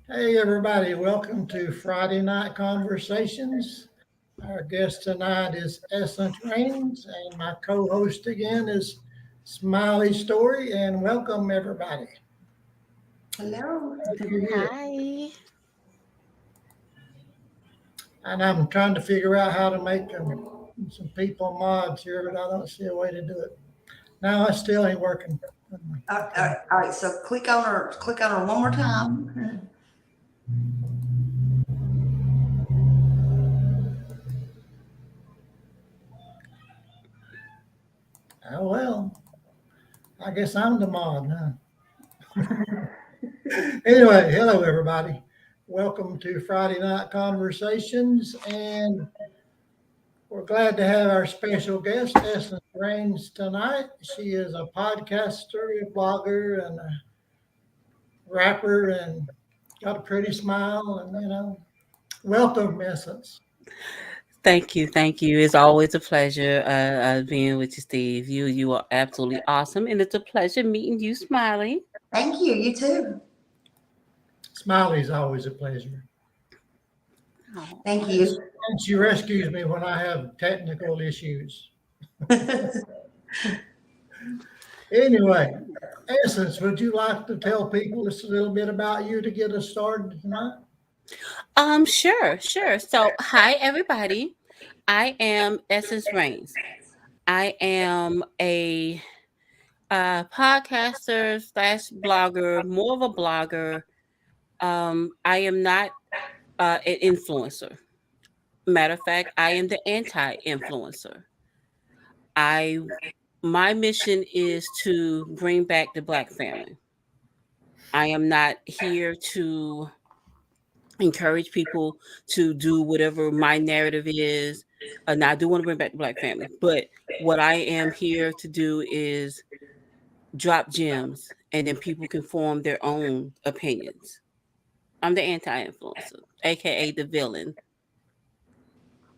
Hey, everybody, welcome to Friday Night Conversations. Our guest tonight is Essence Rains, and my co host again is Smiley Story. And welcome, everybody. Hello. Glad you're here. Hi. And I'm trying to figure out how to make some people mods here, but I don't see a way to do it. No, it still ain't working. Okay. All right. So click on her one more time. Oh, well, I guess I'm the mod, huh? Anyway, hello, everybody. Welcome to Friday Night Conversations, and we're glad to have our special guest, Essence Rains, tonight. She is a podcaster, a blogger, and a rapper, and got a pretty smile. And welcome, Essence. Thank you. Thank you. It's always a pleasure being with you, Steve. You are absolutely awesome. And it's a pleasure meeting you, Smiley. Thank you. You too. Smiley's always a pleasure. Oh, Thank And you. and she rescues me when I have technical issues. Anyway, Essence, would you like to tell people just a little bit about you to get us started tonight? sure. So, hi, everybody. I am Essence Rains. I am a podcaster slash blogger, more of a blogger. I am not an influencer. Matter of fact, I am the anti-influencer. I My mission is to bring back the black family. I am not here to encourage people to do whatever my narrative is. Now, I do want to bring back the black family, but what I am here to do is drop gems and then people can form their own opinions. I'm the anti influencer, aka the villain.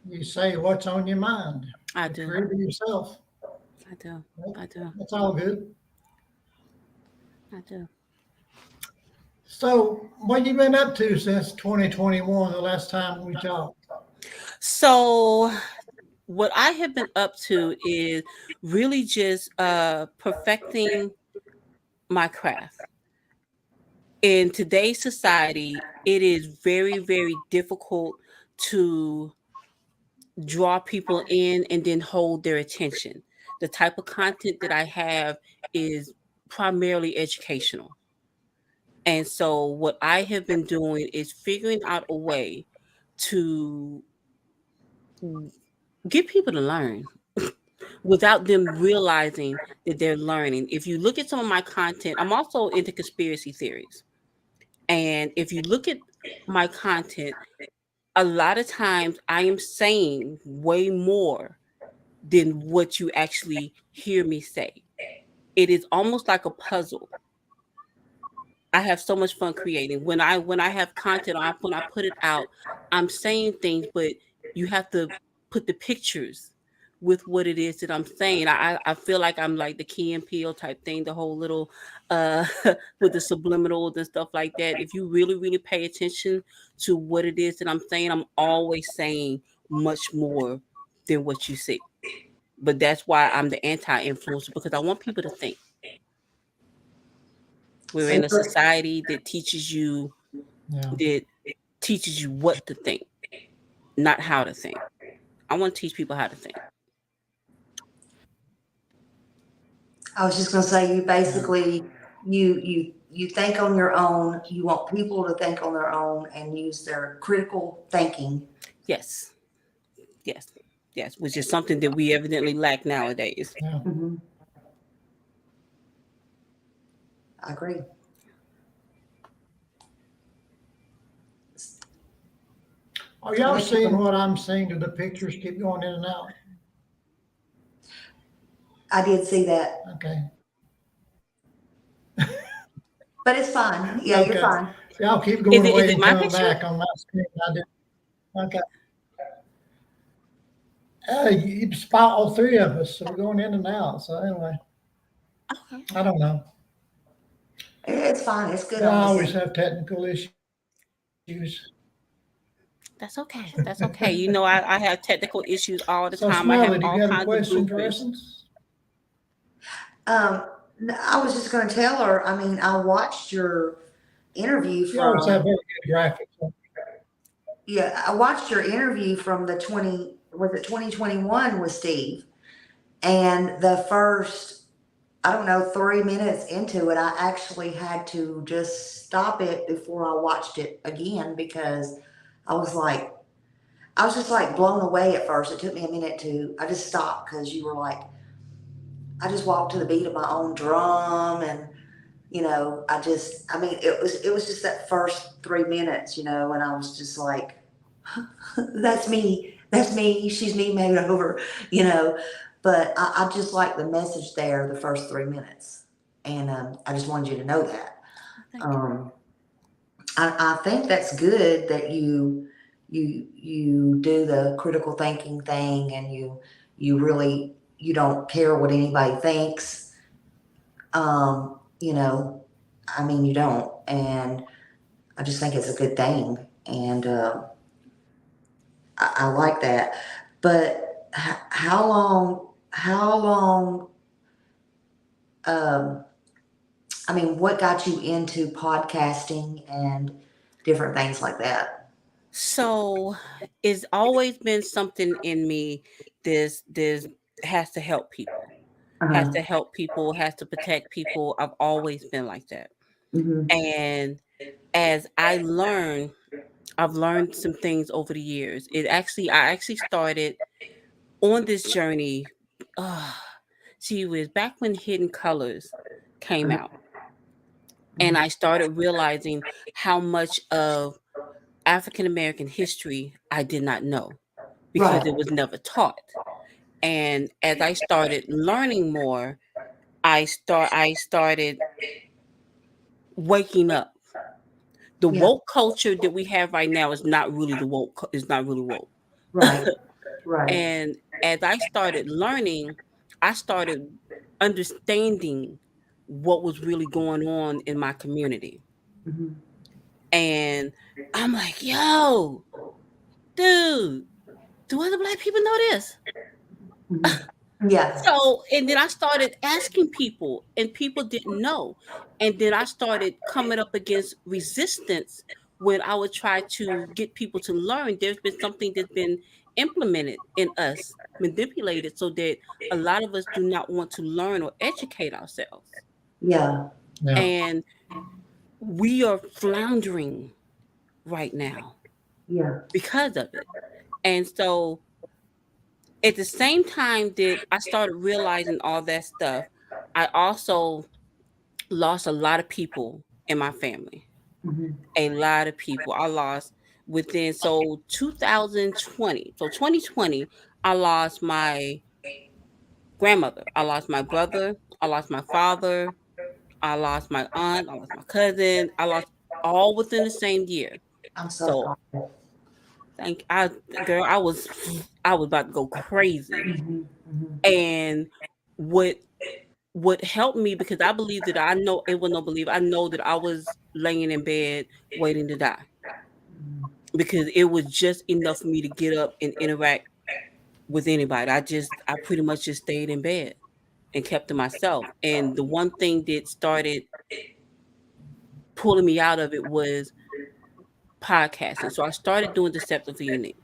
You say what's on your mind. I Be do. true to yourself. I do. Well, I do. that's all good. I do. So, what you been up to since 2021, the last time we talked? So, what I have been up to is really just perfecting my craft. In today's society, it is very, very difficult to draw people in and then hold their attention. The type of content that I have is primarily educational. And so, what I have been doing is figuring out a way to get people to learn without them realizing that they're learning. If you look at some of my content, I'm also into conspiracy theories. And if you look at my content, a lot of times I am saying way more than what you actually hear me say. It is almost like a puzzle. I have so much fun creating. When I have content, when I put it out, I'm saying things, but you have to put the pictures with what it is that I'm saying. I feel like I'm like the Key and Peele type thing, the whole little uh with the subliminals and stuff like that. If you really, really pay attention to what it is that I'm saying, I'm always saying much more than what you see. But that's why I'm the anti-influencer because I want people to think. We're So in a society Yeah. that teaches you what to think, not how to think. I want to teach people how to think. I was just going to say, you Yeah. basically you think on your own. You want people to think on their own and use their critical thinking. Yes, yes, yes, which is something that we evidently lack nowadays. Yeah. Hmm. I agree. Are So y'all make seeing people. what I'm seeing? Do the pictures keep going in and out? I did see that, Okay. but it's fine. Yeah, you're Okay. fine. Y'all keep Is going it away is it and my coming picture? back on my screen. I did. Okay. You spot all three of us, so we're going in and out. So anyway, Okay. I don't know. It's fine. It's good Yeah, on I this always end. have technical issues. issues. That's okay. That's okay. You know, I have technical issues all the So time. I have Smiley, do all you have a kinds of question for bloopers. Essence? I was just going to tell her, I mean, I watched your interview You always have from, very good graphics. yeah, I watched your interview from the 2021 with Steve. And the first, I don't know, 3 minutes into it, I actually had to just stop it before I watched it again because I was just like blown away at first. It took me a minute I just stopped because you were like, I just walked to the beat of my own drum and, it was just that first 3 minutes, and I was just like, that's me, she's me made over, but I just like the message there, the first 3 minutes. And I just wanted you to know that. Thank you. I think that's good that you do the critical thinking thing and you really, you don't care what anybody thinks. You don't. And I just think it's a good thing. And I like that. But how long, um, what got you into podcasting and different things like that? So it's always been something in me. This has to help people. Has to help people. Has to protect people. I've always been like that. Mm-hmm. And as I've learned some things over the years. I actually started on this journey. She was back when Hidden Colors came out, and I started realizing how much of African American history I did not know because it was never taught. And as I started learning more, I started waking up. The Yeah. woke culture that we have right now is not really the woke. Is not really woke. Right. And as I started learning, I started understanding what was really going on in my community. Mm-hmm. And I'm like, yo, dude, do other Black people know this? Mm-hmm. Yeah. So, and then I started asking people, and people didn't know. And then I started coming up against resistance when I would try to get people to learn. There's been something that's been implemented in us, manipulated, so that a lot of us do not want to learn or educate ourselves. Yeah. Yeah. And we are floundering right now Yeah. because of it. And so at the same time that I started realizing all that stuff, I also lost a lot of people in my family. Mm-hmm. A lot of people I lost within 2020. So 2020, I lost my grandmother. I lost my brother. I lost my father. I lost my aunt. I lost my cousin. I lost all within the same year. I'm so So sorry. girl, I was about to go crazy. Mm-hmm. Mm-hmm. And what helped me, because I believe that I know it was no believe. I know that I was laying in bed waiting to die because it was just enough for me to get up and interact with anybody. I pretty much just stayed in bed and kept to myself. And the one thing that started pulling me out of it was podcasting. So I started doing Deceptively Unique,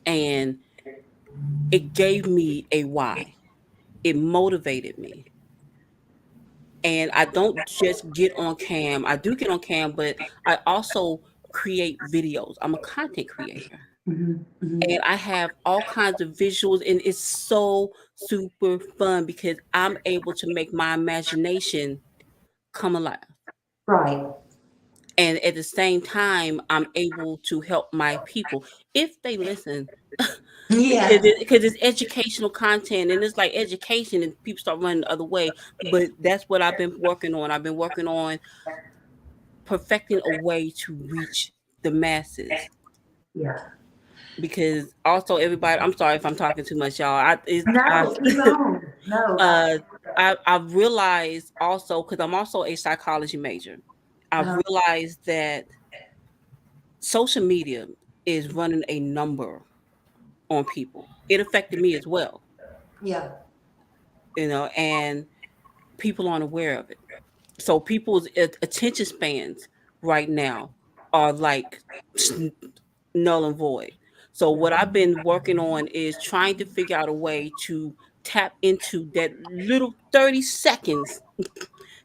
and it gave me a why. It motivated me. And I don't just get on cam. I do get on cam, but I also create videos. I'm a content creator. Mm-hmm. Mm-hmm. And I have all kinds of visuals, and it's so super fun because I'm able to make my imagination come alive. Right. And at the same time, I'm able to help my people if they listen. Yeah. Because it's educational content, and it's like education, and people start running the other way. But that's what I've been working on. I've been working on perfecting a way to reach the masses. Yeah. Because also everybody, I'm sorry if I'm talking too much, y'all. No, keep on. No. I've realized also, because I'm also a psychology major, I've realized that social media is running a number on people. It affected me as well, Yeah. and people aren't aware of it. So people's attention spans right now are like null and void. So what I've been working on is trying to figure out a way to tap into that little 30 seconds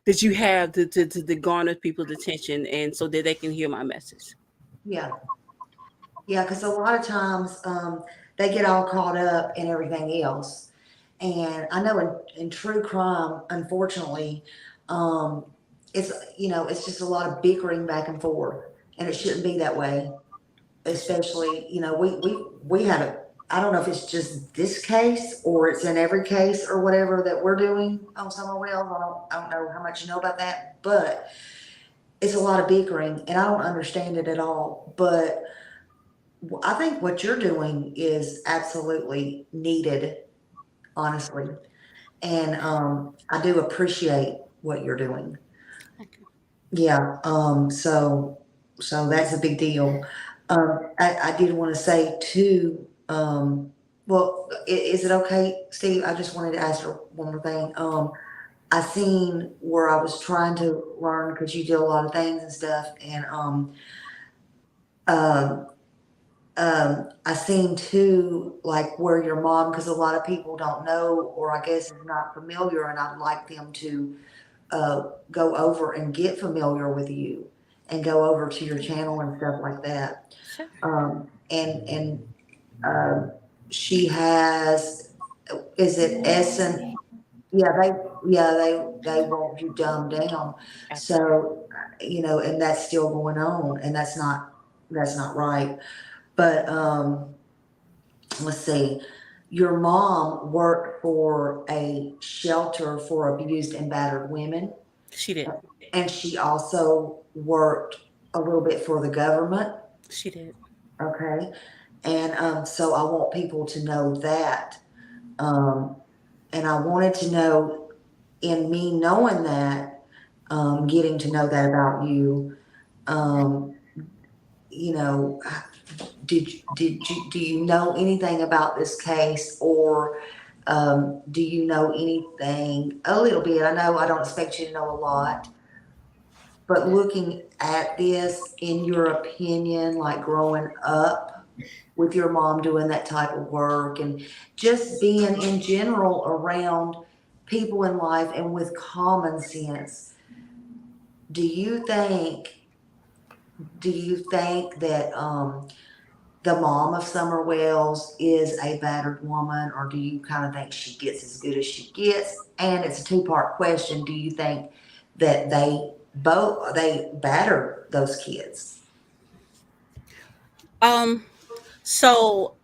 that you have to garner people's attention, and so that they can hear my message. Yeah. Yeah, because a lot of times they get all caught up in everything else. And I know in true crime, unfortunately, um, it's it's just a lot of bickering back and forth, and it shouldn't be that way. Especially, we had a, I don't know if it's just this case or it's in every case or whatever that we're doing on Summer Wells. I don't know how much you know about that, but it's a lot of bickering, and I don't understand it at all. But I think what you're doing is absolutely needed, honestly. And I do appreciate what you're doing. Okay. Yeah. So that's a big deal. I did want to say too. Well, is it okay, Steve? I just wanted to ask her one more thing. I seen where I was trying to learn because you do a lot of things and stuff, and um, I seen too, like where your mom, because a lot of people don't know, or I guess is not familiar, and I'd like them to go over and get familiar with you and go over to your channel and stuff like that. Sure. And she has, is it Essen? Yeah, they want you dumbed down. So, and that's still going on, and that's not right. But let's see, your mom worked for a shelter for abused and battered women, She did. and she also worked a little bit for the government. She did. Okay, and so I want people to know that, um, and I wanted to know, in me knowing that, getting to know that about you, um, you know, do you know anything about this case, or do you know anything a little bit? I know I don't expect you to know a lot, but looking at this, in your opinion, like growing up with your mom doing that type of work and just being in general around people in life and with common sense, do you think that the mom of Summer Wells is a battered woman, or do you kind of think she gets as good as she gets? And it's a two-part question. Do you think that they battered those kids? So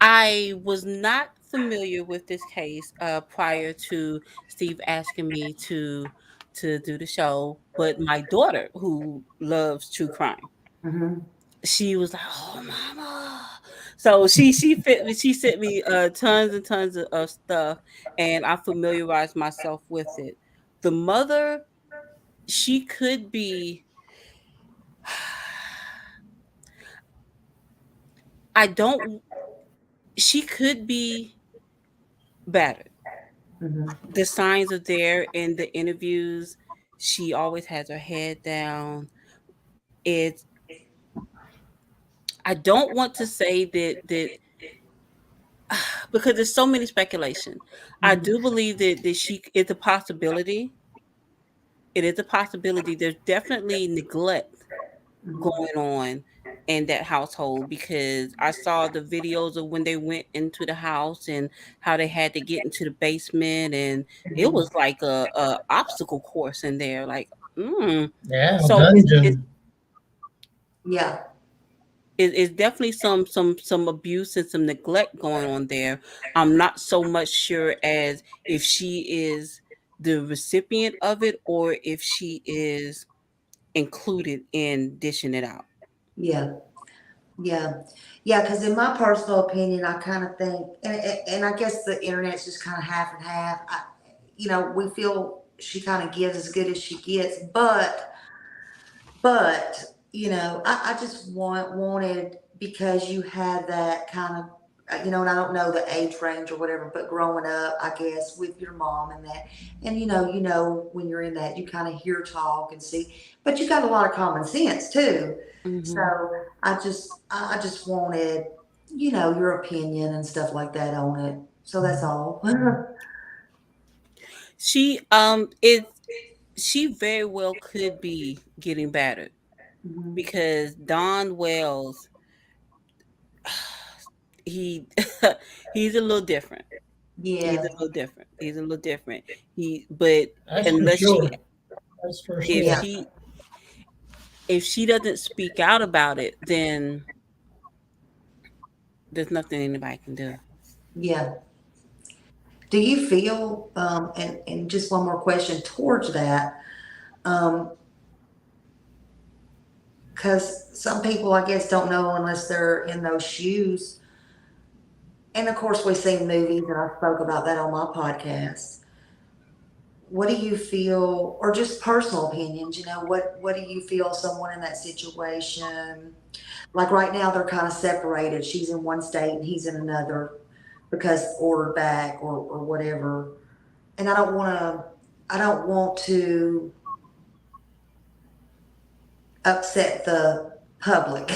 I was not familiar with this case prior to Steve asking me to do the show, but my daughter, who loves true crime, Mm-hmm. she was like, "Oh, mama!" So she sent me tons and tons of stuff, and I familiarized myself with it. The mother, she could be. I don't. She could be battered. Mm-hmm. The signs are there in the interviews. She always has her head down. It's. I don't want to say that because there's so many speculation. I Mm-hmm. do believe that she it's a possibility. It is a possibility. There's definitely neglect Mm-hmm. going on in that household because I saw the videos of when they went into the house and how they had to get into the basement, and it Mm-hmm. was like a obstacle course in there. Like, Yeah, so dungeon. Yeah. it's definitely some abuse and some neglect going on there. I'm not so much sure as if she is the recipient of it or if she is included in dishing it out. Yeah. Yeah. Yeah. Because in my personal opinion, I kind of think, and I guess the internet's just kind of half and half. We feel she kind of gives as good as she gets, but I just wanted, because you had that kind of, and I don't know the age range or whatever, but growing up, I guess, with your mom and that, and when you're in that, you kind of hear talk and see, but you got a lot of common sense too. Mhm. So I just wanted, your opinion and stuff like that on it. So that's all. She she very well could be getting battered Mhm. because Don Wells, he he's a little different. He's Yeah, a little different. He's a little different. But That's for unless sure. That's for if sure. yeah, she if she doesn't speak out about it, then there's nothing anybody can do. yeah. Do you feel, and just one more question towards that, um, because some people, I guess, don't know unless they're in those shoes. And of course, we've seen movies, and I spoke about that on my podcast. What do you feel, or just personal opinions? What do you feel someone in that situation, like right now, they're kind of separated. She's in one state and he's in another because ordered back or whatever. And I don't want to upset the public.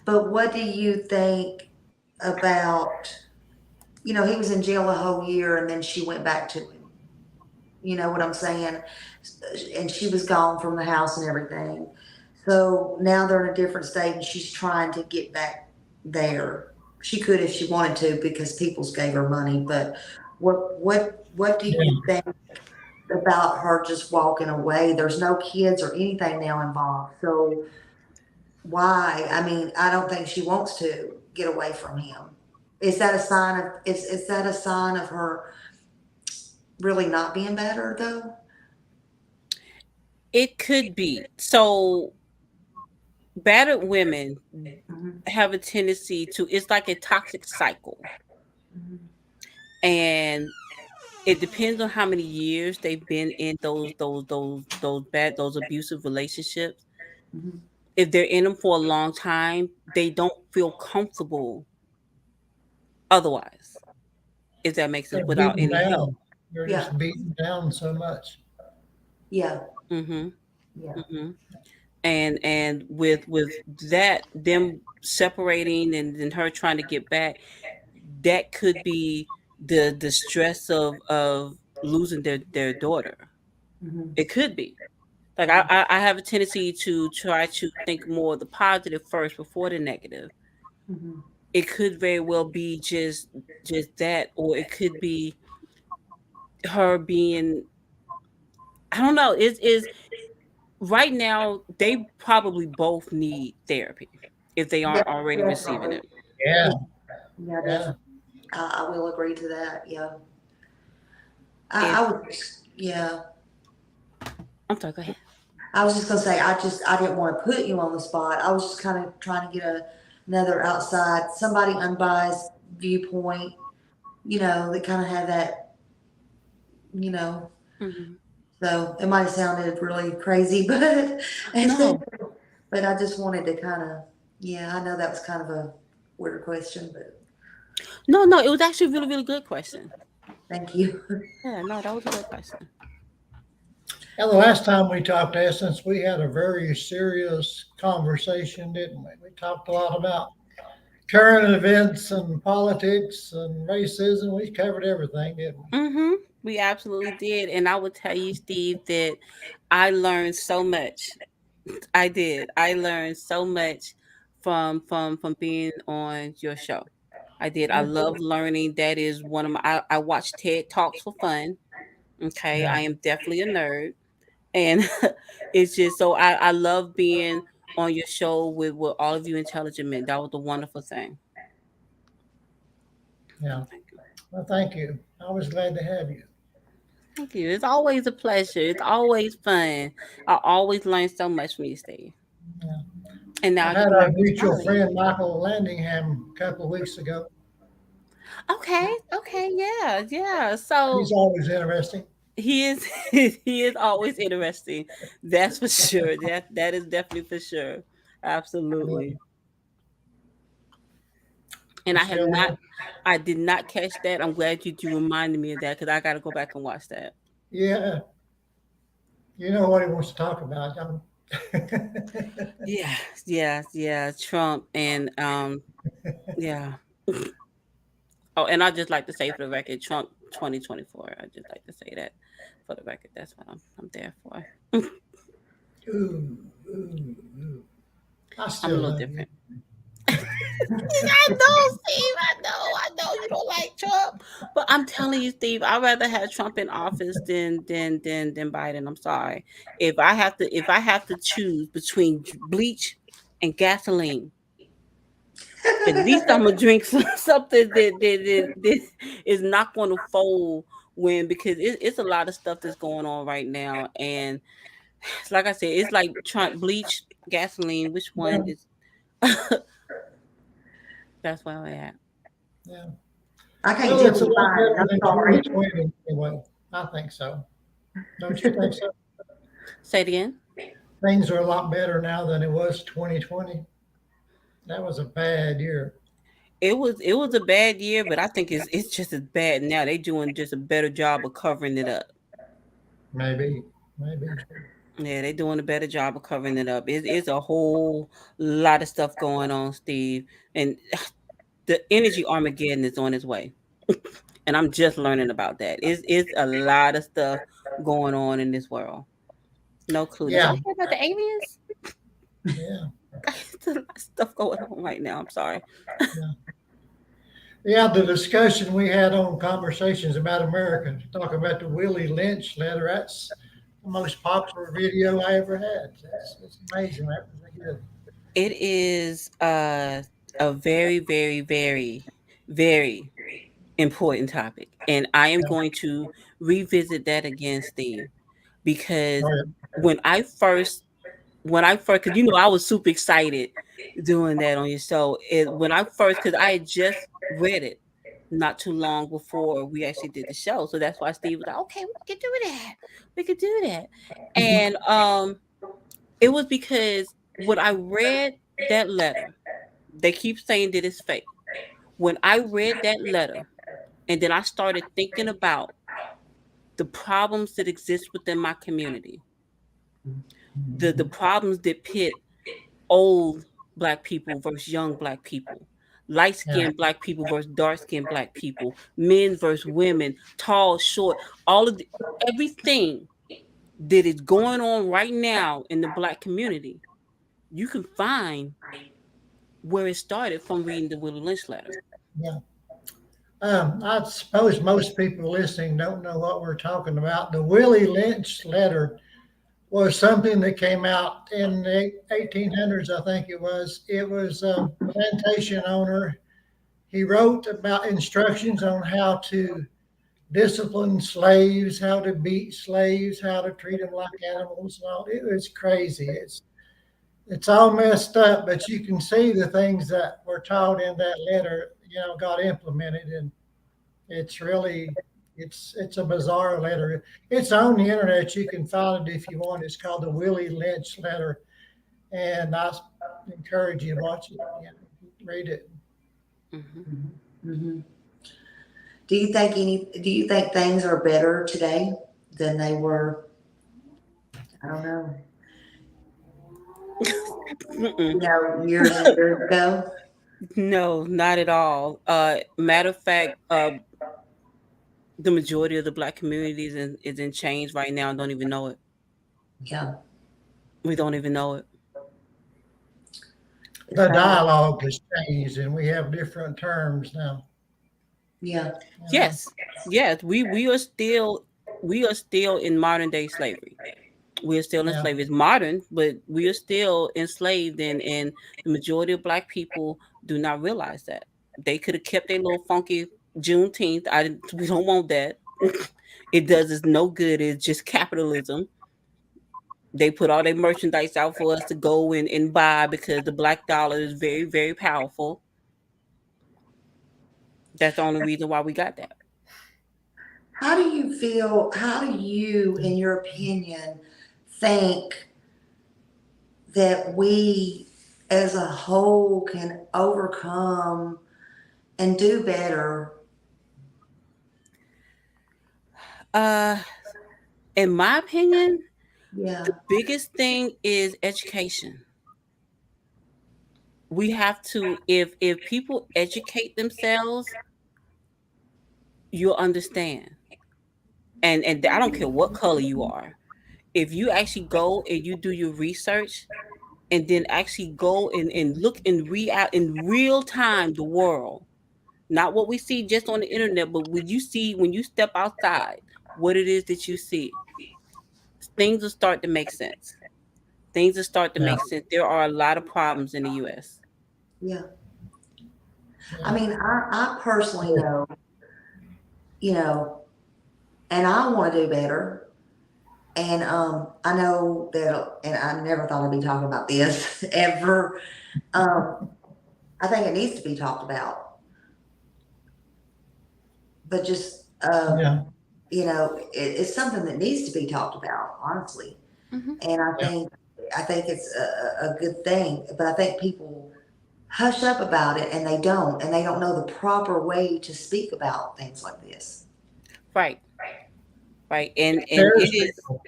But what do you think about, he was in jail a whole year and then she went back to him. You know what I'm saying? And she was gone from the house and everything. So now they're in a different state and she's trying to get back there. She could if she wanted to because Peoples gave her money. But what do Yeah. you think about her just walking away? There's no kids or anything now involved. So why? I mean, I don't think she wants to get away from him. Is that a sign of her really not being better though? It could be. So battered women Mhm, have a tendency to, it's like a toxic cycle. mhm, And it depends on how many years they've been in those abusive relationships. mhm. If they're in them for a long time, they don't feel comfortable otherwise. If that makes sense, They're without beaten any help. down. They're Yeah, just beaten down so much. yeah, Hmm. yeah. Hmm. And with that, them separating and then her trying to get back, that could be the stress of losing their daughter. Mhm, It could be. Like mhm, I have a tendency to try to think more of the positive first before the negative. mhm. It could very well be just that, or it could be her being, I don't know. It is right now they probably both need therapy if they Yeah, aren't already receiving definitely. it. Yeah. Yeah, yeah, Yeah. definitely. I will agree to that. Yeah. If I would, yeah. I'm sorry, go ahead. I was just gonna say, I didn't want to put you on the spot. I was just kind of trying to get another outside, somebody unbiased viewpoint, that kind of had that, you know. Hmm. So it might have sounded really crazy, but No, but I just wanted to kind of, yeah, I know that was kind of a weird question, but no, it was actually a really, really good question. thank you. Yeah, no, that was a good question. And the last time we talked, Essence, we had a very serious conversation, didn't we? We talked a lot about current events and politics and racism. We covered everything, didn't we? We absolutely did. And I would tell you, Steve, that I learned so much. I did. I learned so much from being on your show. I did. I love learning. That is one of my I watch TED Talks for fun. Okay. Yeah. I am definitely a nerd. And it's just so I love being on your show with all of you intelligent men. That was a wonderful thing. So Yeah. thank you. Well, thank you. I was glad to have you. Thank you. It's always a pleasure. It's always fun. I always learn so much from you, Steve. Yeah. And now I I get had to our learn from mutual Charlie. friend Michael Landingham a couple of weeks ago. Okay, okay, yeah, yeah. He's So always interesting. he is he is always interesting. That's for sure. That is definitely for sure. Absolutely. And Michelle, I did not catch that. I'm glad you reminded me of that because I got to go back and watch that. yeah, you know what he wants to talk about. Yeah, yeah. Trump and yeah. Oh, and I just like to say for the record, Trump 2024. I just like to say that for the record. That's what I'm there for. Ooh, ooh, ooh. I I'm a still little love you. different. I know, Steve. I know you don't like Trump, but I'm telling you, Steve, I'd rather have Trump in office than Biden. I'm sorry. If I have to choose between bleach and gasoline, at least I'm gonna drink something that is not going to fold when because it's a lot of stuff that's going on right now, and it's like I said, it's like Trump bleach gasoline. Which Yeah, one is? That's where I'm at. yeah. I can't Well, deal it's a with lot Biden. better I'm than sorry. 2020 anyway. I think so. Don't you think so? Say it again. Things are a lot better now than it was 2020. That was a bad year. It was a bad year, but I think it's just as bad now. They doing just a better job of covering it up. Maybe, maybe. Yeah, they doing a better job of covering it up. It's a whole lot of stuff going on, Steve, and the energy Armageddon is on its way. And I'm just learning about that. It's a lot of stuff going on in this world. No clue. Did Yeah, y'all hear about the aliens? yeah, It's a lot of stuff going on right now. I'm sorry. yeah. Yeah, the discussion we had on Conversations About America, talking about the Willie Lynch letter, that's the most popular video I ever had. It's amazing. That was good. It is a very, very, very, very important topic. And I am Yeah. going to revisit that again, Steve, because Oh, yeah. when I first, because you know, I was super excited doing that on your show. When I first, because I had just read it not too long before we actually did the show. So that's why Steve was like, okay, we can do that. We could do that. And it was because when I read that letter, they keep saying that it's fake. When I read that letter, and then I started thinking about the problems that exist within my community, the problems that pit old Black people versus young Black people, light Yeah. skinned Black people versus dark skinned Black people, men versus women, tall, short, all of everything that is going on right now in the Black community, you can find where it started from reading the Willie Lynch letter. Yeah. I suppose most people listening don't know what we're talking about. The Willie Lynch letter was something that came out in the 1800s, I think it was. It was a plantation owner. He wrote about instructions on how to discipline slaves, how to beat slaves, how to treat them like animals. And all. It was crazy. It's all messed up, but you can see the things that were taught in that letter, got implemented, and it's really it's a bizarre letter. It's on the internet. You can find it if you want. It's called the Willie Lynch letter, and I encourage you to watch it. Yeah, read it. Mm-hmm. Mm-hmm. Do you think things are better today than they were? I don't know. Years and years ago. No, not at all. Matter of fact, the majority of the Black community is in change right now and don't even know it. Yeah. We don't even know it. The dialogue has changed, and we have different terms now. Yeah. Yes, yes, we are still in modern day slavery. We are still in Yeah. slavery. It's modern, but we are still enslaved, and the majority of Black people do not realize that. They could have kept their little funky Juneteenth. We don't want that. It does us no good. It's just capitalism. They put all their merchandise out for us to go and buy because the Black dollar is very, very powerful. That's the only reason why we got that. How do you, in your opinion, think that we as a whole can overcome and do better? In my opinion, Yeah. the biggest thing is education. We have to, if people educate themselves, you'll understand. And I don't care what color you are. If you actually go and you do your research and then actually go and look and read out in real time the world, not what we see just on the internet, but when you step outside, what it is that you see, things will start to make sense. Things will start to Yeah. make sense. There are a lot of problems in the US. Yeah. Yeah. I mean, I personally know, you know, and I want to do better. And I know that, and I never thought I'd be talking about this ever. I think it needs to be talked about, but just Yeah. it's something that needs to be talked about, honestly. Mhm. And Yeah. I think it's a good thing, but I think people hush up about it and they don't know the proper way to speak about things like this. Right, right. And it Scares is, people.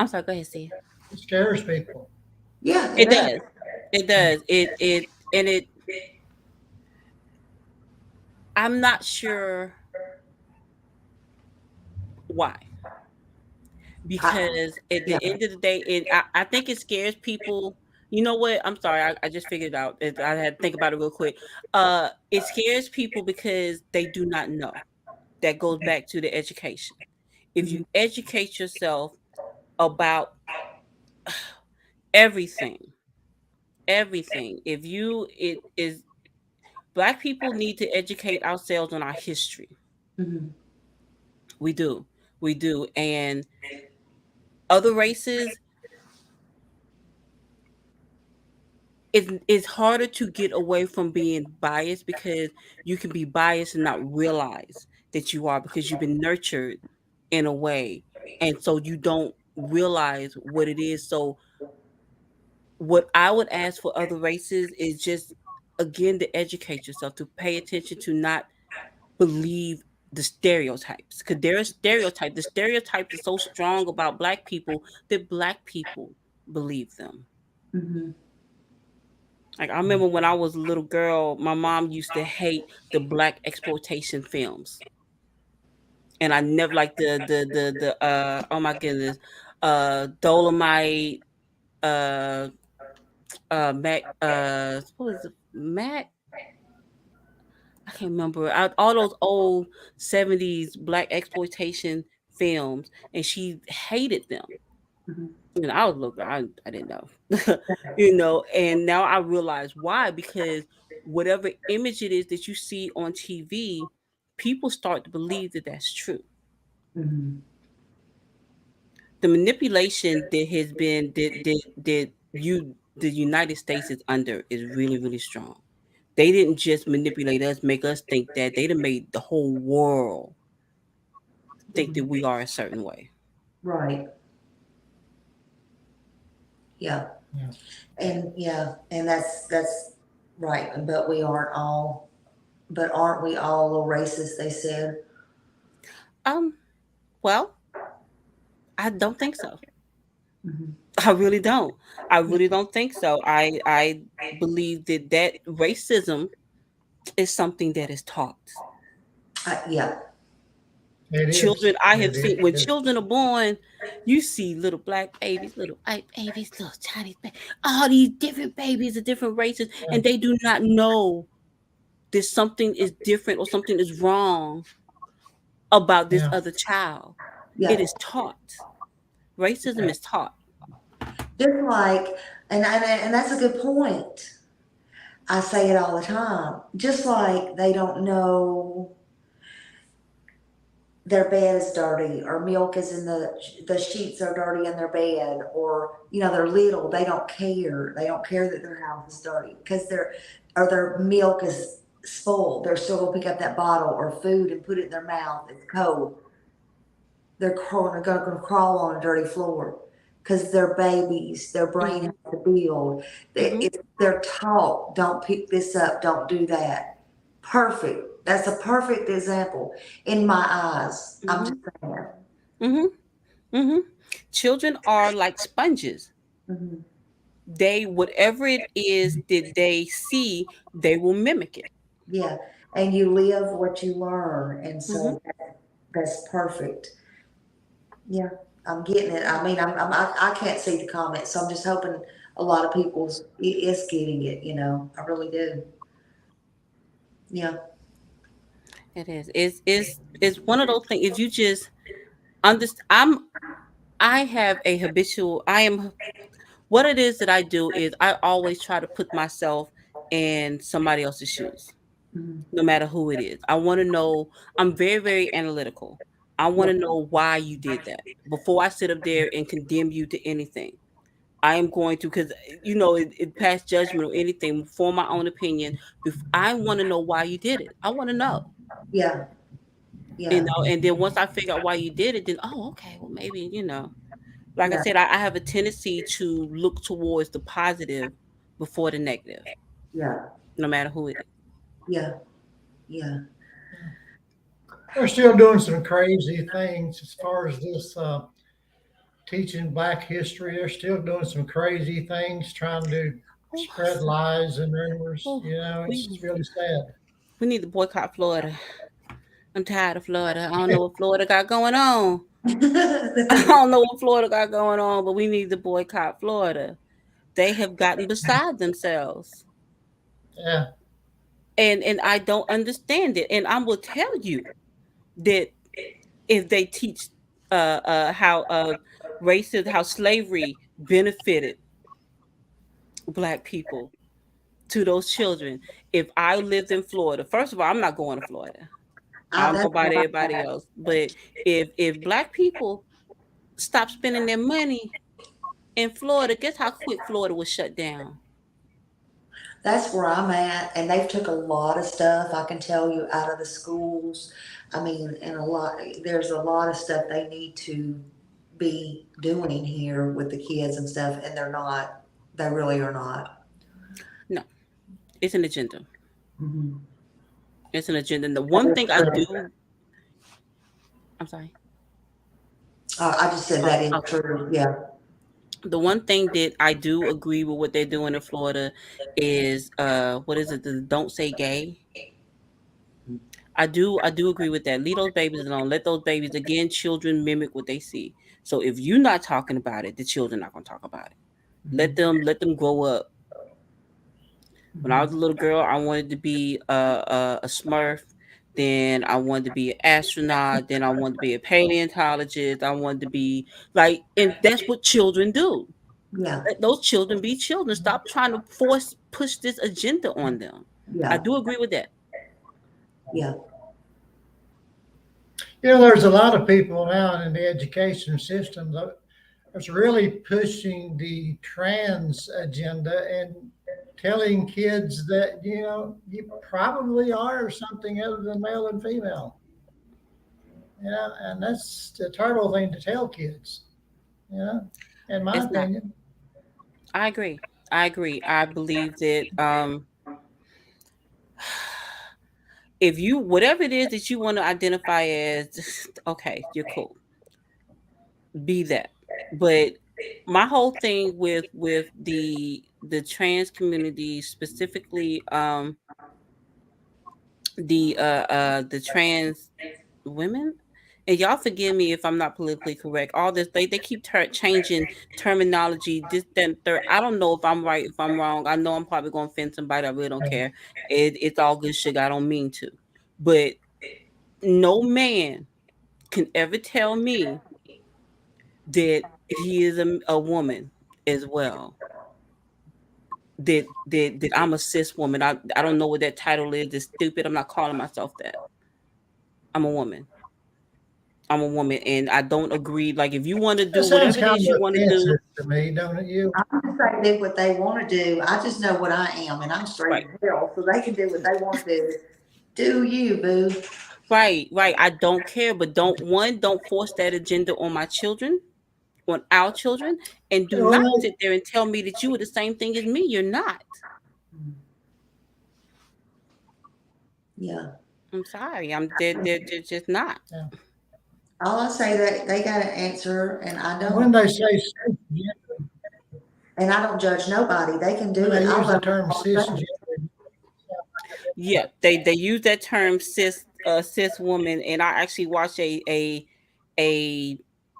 I'm sorry, go ahead, Steve. It scares people. Yeah, it It does. does. It does. And it I'm not sure why. I, Because at yeah. the end of the day, I think it scares people. You know what? I'm sorry. I just figured it out. I had to think about it real quick. It scares people because they do not know. That goes back to the education. If Mhm. you educate yourself about everything, everything, if you, it is, Black people need to educate ourselves on our history. Mhm. We do. We do. And other races, it's harder to get away from being biased because you can be biased and not realize that you are because you've been nurtured in a way. And so you don't realize what it is. So what I would ask for other races is just again to educate yourself, to pay attention, to not believe the stereotypes. Because there are stereotypes. The stereotypes are so strong about Black people that Black people believe them. Mhm. Like I remember when I was a little girl, my mom used to hate the Black exploitation films, and I never liked the oh my goodness, Dolomite, uh Mac, what was it, Mac? I can't remember. All those old '70s Black exploitation films, and she hated them. Mhm. You know, I was little girl. I didn't know, and now I realize why. Because whatever image it is that you see on TV, people start to believe that that's true. Mhm. The manipulation that has been the United States is under is really really strong. They didn't just manipulate us, make us think that. They done made the whole world think that Mhm. we are a certain way. Right. Yeah. Yeah. And that's right. But we aren't all. But aren't we all a little racist? They said. Um, well, I don't think so. Mhm. I really don't. I really don't think so. I believe that racism is something that is taught. Yeah. It is. Children, I have It seen when is. children are born, you see little Black babies, little white babies, little Chinese babies, all these different babies of different races, Yeah. and they do not know that something is different or something is wrong about this Yeah. other child. It Yeah. is taught. Racism is taught. Just like, and that's a good point. I say it all the time. Just like they don't know their bed is dirty, or milk is in the sheets are dirty in their bed, or they're little. They don't care. They don't care that their house is dirty because their milk is spoiled. They're still gonna pick up that bottle or food and put it in their mouth. It's cold. They're gonna crawl on a dirty floor. because they're babies. Their brain has to build. If they're taught, don't pick this up, don't do that. Perfect. That's a perfect example in my eyes. I'm just saying. Mm-hmm. Children are like sponges. Mm-hmm. They, whatever it is that they see, they will mimic it. Yeah, and you live what you learn, and so that's perfect. Yeah, I'm getting it. I mean, I can't see the comments, so I'm just hoping a lot of people is getting it. I really do. Yeah. It is. It's one of those things. If you just understand, I have a habitual. I am. What it is that I do is I always try to put myself in somebody else's shoes, Mhm. no matter who it is. I want to know. I'm very, very analytical. I want to know why you did that before I sit up there and condemn you to anything. I am going to, because it pass judgment or anything for my own opinion. I want to know why you did it. I want to know. Yeah. Yeah. And then once I figure out why you did it, then okay, well maybe like I Yeah. said, I have a tendency to look towards the positive before the negative, Yeah. no matter who it is. Yeah. Yeah. They're still doing some crazy things as far as this teaching Black history. They're still doing some crazy things, trying to Oh, spread lies and rumors. It's we really sad. we need to boycott Florida. I'm tired of Florida. I don't know what Florida got going on. I don't know what Florida got going on, but we need to boycott Florida. They have gotten beside themselves. Yeah. And I don't understand it. And I will tell you that if they teach how racism, how slavery benefited Black people to those children. If I lived in Florida, first of all, I'm not going to Florida. I don't know That's about what everybody else, but if Black people stop spending their money in Florida, guess how quick Florida was shut down? That's where I'm at, and they've took a lot of stuff, I can tell you, out of the schools. I mean, and there's a lot of stuff they need to be doing here with the kids and stuff, and they're not. They really are not. No, it's an agenda. Mm-hmm. It's an agenda. And the one thing I do, I'm sorry. I just said that is Okay. true. Yeah. The one thing that I do agree with what they're doing in Florida is what is it? The don't say gay. I do agree with that. Leave those babies alone. Let those babies, again, children mimic what they see. So if you're not talking about it, the children are not gonna talk about it. Let them grow up. When I was a little girl, I wanted to be a Smurf. Then I wanted to be an astronaut. Then I wanted to be a paleontologist. I wanted to be and that's what children do. Yeah. Let those children be children. Stop trying to push this agenda on them. I Yeah. do agree with that. Yeah. There's a lot of people now in the education system that's really pushing the trans agenda and telling kids that, you probably are something other than male and female. And that's a terrible thing to tell kids, in my It's not. opinion. I agree. I believe that if you, whatever it is that you want to identify as, okay, you're cool. Be that. But my whole thing with the trans community, specifically the trans women, and y'all forgive me if I'm not politically correct. All this, they keep changing terminology, this, that, and third. I don't know if I'm right, if I'm wrong. I know I'm probably going to offend somebody. I really don't care. It's all good sugar. I don't mean to. But no man can ever tell me that he is a woman as well. That I'm a cis woman. I don't know what that title is. It's stupid. I'm not calling myself that. I'm a woman. And I don't agree. Like, if you want to do That sounds whatever it kind is of you want to do, offensive to me, don't it? You? I'm just saying do what they want to do. I just know what I am, and I'm straight as hell, so they can do what they want to do. Do you, boo? Right. I don't care, but don't force that agenda on my children. on our children, and do Well, not sit there and tell me that you are the same thing as me. You're not. Yeah. I'm sorry. They're just not. All I say that they got an answer, and I when don't, they say cisgender, and I don't judge nobody. They can do when they it. I use the love term all things. cisgender, Yeah, they use that term cis woman, and I actually watched a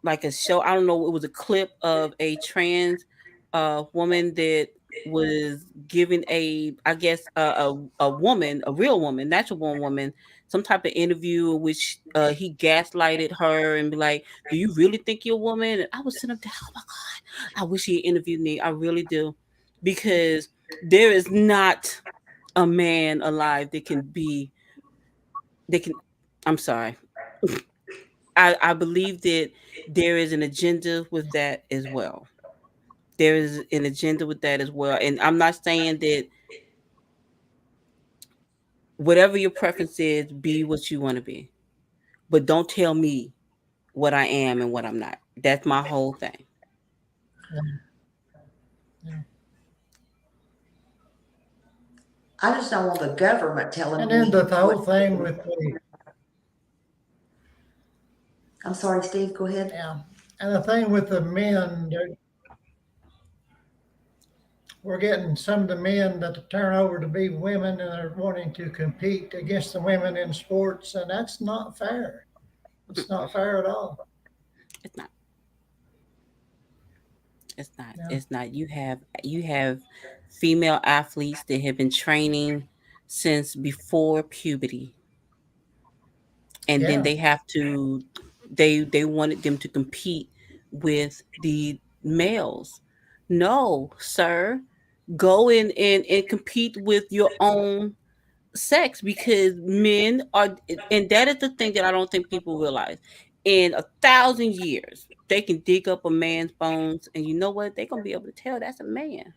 like a show. I don't know. It was a clip of a trans woman that was giving I guess a woman, a real woman, natural born woman, some type of interview in which he gaslighted her and be like, "Do you really think you're a woman?" And I was sitting up there, oh my god, I wish he had interviewed me. I really do, because there is not a man alive that can be they can I'm sorry. I believe that there is an agenda with that as well. There is an agenda with that as well. And I'm not saying that whatever your preference is, be what you want to be. But don't tell me what I am and what I'm not. That's my whole thing. I just don't want the government telling and me. then the whole what- thing with the I'm sorry, Steve. Go ahead. and the thing with the men, we're getting some of the men that turn over to be women and are wanting to compete against the women in sports, and that's not fair. It's not fair at all. It's not. It's not. Yeah. It's not. You have female athletes that have been training since before puberty. And then Yeah. they have to they wanted them to compete with the males. No, sir. Go in and compete with your own sex, because men are, and that is the thing that I don't think people realize. In 1,000 years, they can dig up a man's bones, and you know what? They're gonna be able to tell that's a man,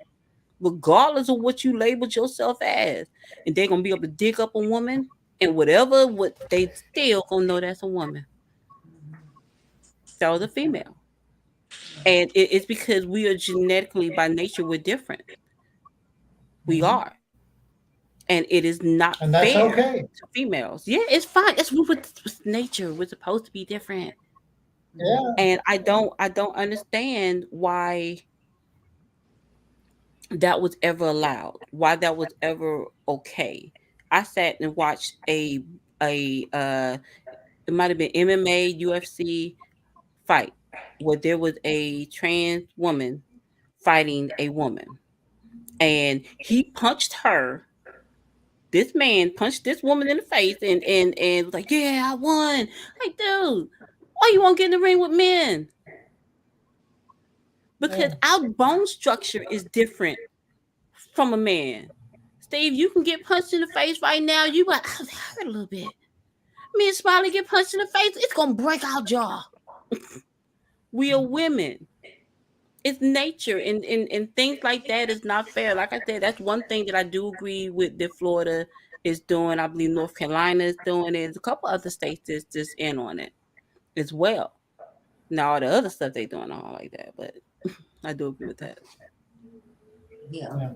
regardless of what you labeled yourself as. And they're gonna be able to dig up a woman, and what they still gonna know that's a woman. That was a female. And it's because we are genetically, by nature, we're different. We Mhm. are. And it is not And that's fair okay. to females. Yeah, it's fine. It's with nature. We're supposed to be different. Yeah. And I don't understand why that was ever allowed, why that was ever okay. I sat and watched a it might have been MMA, UFC fight where there was a trans woman fighting a woman, and he punched her. This man punched this woman in the face and was like, "Yeah, I won." Like, dude, why you won't get in the ring with men? Because Yeah. our bone structure is different from a man. Steve, you can get punched in the face right now. You like, "Oh, that hurt a little bit." Me and Smiley get punched in the face, it's gonna break our jaw. We are women. It's nature, and things like that is not fair. Like I said, that's one thing that I do agree with that Florida is doing. I believe North Carolina is doing it. There's a couple other states that's just in on it as well. Now all the other stuff they doing all like that, but I do agree with that. Yeah. Yeah.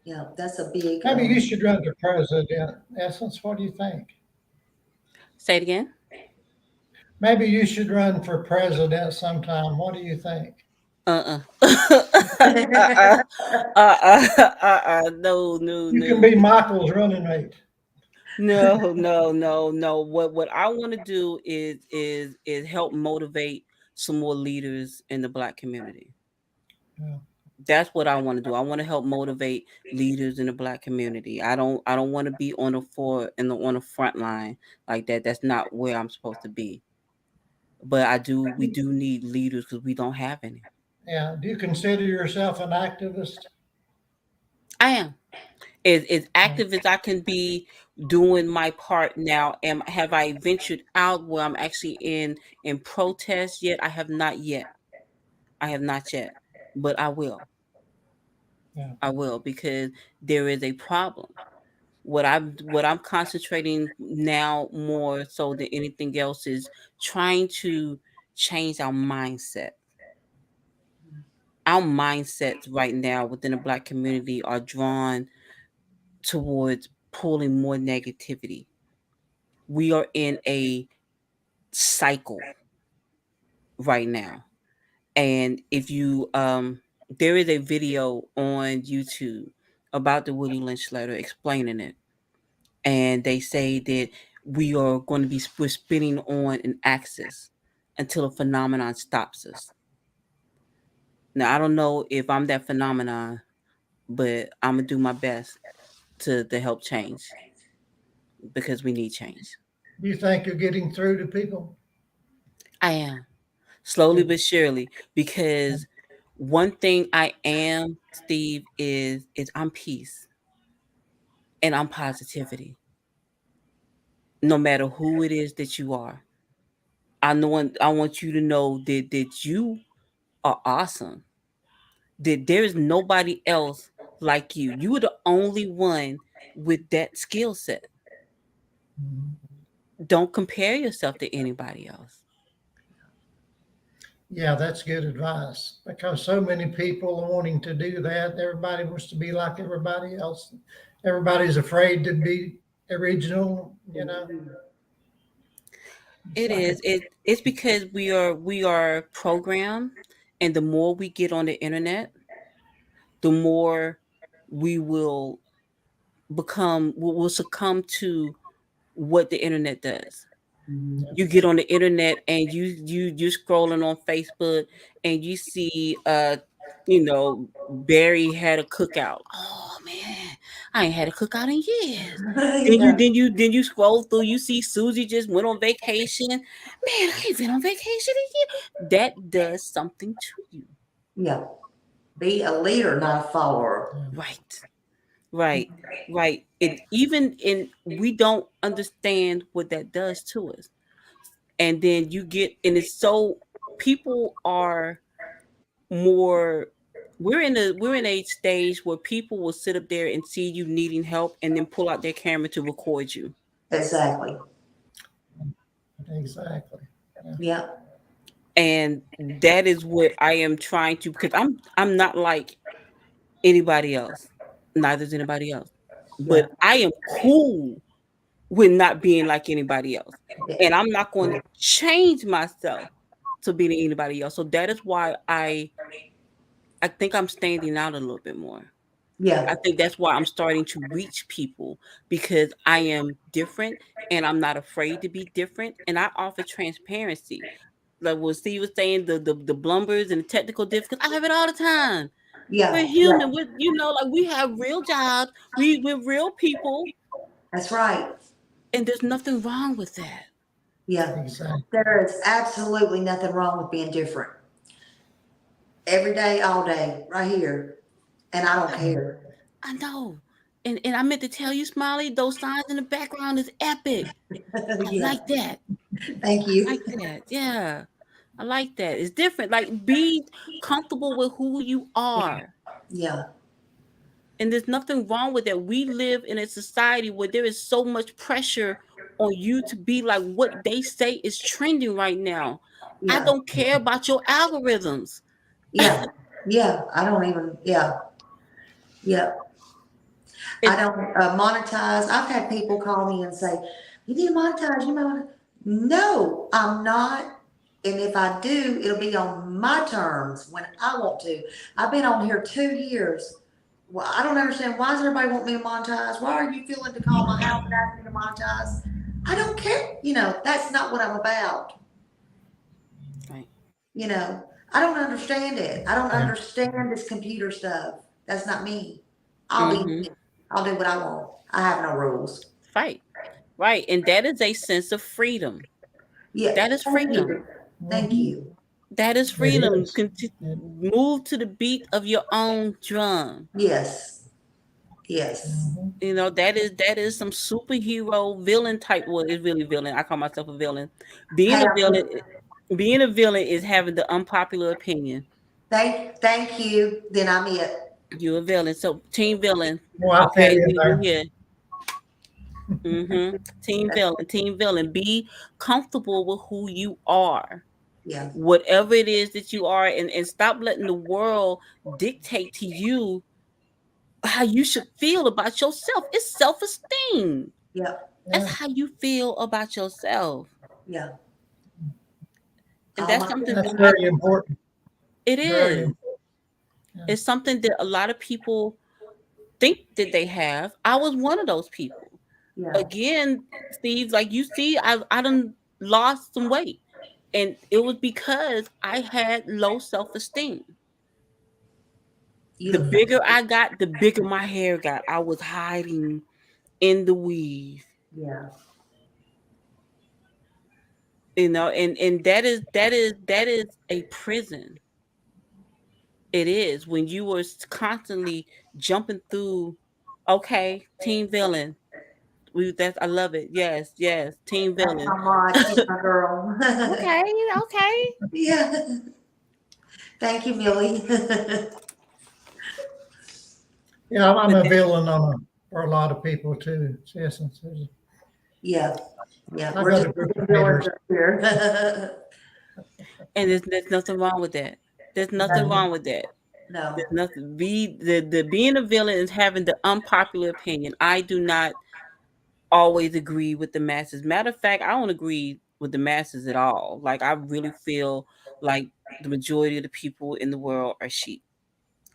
Yeah. That's a big. Maybe you should run for president. Essence, what do you think? Say it again. Maybe you should run for president sometime. What do you think? Uh-uh. uh-uh. No, no, You can no. be Michael's running mate. No, no, no, no. What I want to do is help motivate some more leaders in the Black community. Yeah. That's what I want to do. I want to help motivate leaders in the Black community. I don't want to be on on the front line like that. That's not where I'm supposed to be. But we do need leaders because we don't have any. Yeah. Do you consider yourself an activist? I am. As active as I can be, doing my part now. Have I ventured out where I'm actually in protest yet? I have not yet. I have not yet, but I will. Yeah. I will, because there is a problem. What I'm concentrating now more so than anything else is trying to change our mindset. Our mindsets right now within the Black community are drawn towards pulling more negativity. We are in a cycle right now. And if you there is a video on YouTube about the Willie Lynch letter explaining it. And they say that we're spinning on an axis until a phenomenon stops us. Now I don't know if I'm that phenomenon, but I'm gonna do my best to help change because we need change. Do you think you're getting through to people? I am slowly but surely, because one thing I am, Steve, is I'm peace and I'm positivity. No matter who it is that you are, I want you to know that you are awesome. That there is nobody else like you. You are the only one with that skill set. Don't compare yourself to anybody else. Yeah, that's good advice, because so many people are wanting to do that. Everybody wants to be like everybody else. Everybody's afraid to be original, you know. It is. It's because we are programmed, and the more we get on the internet, the more we will we'll succumb to what the internet does. You get on the internet and you're scrolling on Facebook and you see Barry had a cookout. Oh man, I ain't had a cookout in years. Yeah. Then you scroll through, you see Susie just went on vacation. Man, I ain't been on vacation in years. That does something to you. Yeah. Be a leader, not a follower. Right. And we don't understand what that does to us. And then it's so people are more. We're in a stage where people will sit up there and see you needing help and then pull out their camera to record you. Exactly. Exactly. Yeah. And that is what I am trying to, because I'm not like anybody else. Neither is anybody else. But I am cool with not being like anybody else. And I'm not going to change myself to being anybody else. So that is why I think I'm standing out a little bit more. Yeah. I think that's why I'm starting to reach people, because I am different and I'm not afraid to be different. And I offer transparency. Like what Steve was saying, the blumbers and the technical difficulties, I have it all the time. Yeah. We're human. We have real jobs. We're real people. That's right. And there's nothing wrong with that. Yeah. Exactly. There is absolutely nothing wrong with being different. Every day, all day, right here. And I don't care. I know. And I meant to tell you, Smiley, those signs in the background is epic. I like that. Thank you. I like that. Yeah. I like that. It's different. Like, be comfortable with who you are. Yeah. And there's nothing wrong with that. We live in a society where there is so much pressure on you to be like what they say is trending right now. Yeah. I don't care about your algorithms. Yeah. Yeah. I don't even, yeah. Yeah. I don't monetize. I've had people call me and say, you need to monetize. You know, no, I'm not. And if I do, it'll be on my terms when I want to. I've been on here 2 years. Well, I don't understand. Why does everybody want me to monetize? Why are you feeling to call my house and ask me to monetize? I don't care. You know, that's not what I'm about. Right. You know, I don't understand it. I don't understand this computer stuff. That's not me. I'll do what I want. I have no rules. Right. And that is a sense of freedom. Yeah. That is freedom. Thank you. That is freedom. Move to the beat of your own drum. Yes. Yes. You know, that is some superhero villain type. Well, it's really villain. I call myself a villain. Being a villain is having the unpopular opinion. Thank you. Then I'm it. You're a villain. So team villain. Well, Okay, yeah. Team villain. Be comfortable with who you are. Yeah. whatever it is that you are, and stop letting the world dictate to you how you should feel about yourself. It's self-esteem. Yeah. That's Yeah, how you feel about yourself. Yeah. And All that's my something that's that very important. it Very is. important. Yeah. It's something that a lot of people think that they have. I was one of those people. yeah. Again, Steve, like you see, I done lost some weight. And it was because I had low self-esteem. The Beautiful. bigger I got, the bigger my hair got. I was hiding in the weave, Yeah. and that is a prison. It is when you were constantly jumping through. Okay, team villain. I love it. Yes, yes, team That's villain. my mod. She's my girl. Okay, okay. Yeah. Thank you, Millie. Yeah, I'm But a that, villain for a lot of people too. Yes, Yeah. Yeah. I We're got just a group of villains haters. up here. and there's nothing wrong with that. There's nothing No. wrong with that. No. There's nothing. The being a villain is having the unpopular opinion. I do not always agree with the masses. Matter of fact, I don't agree with the masses at all. Like I really feel like the majority of the people in the world are sheep.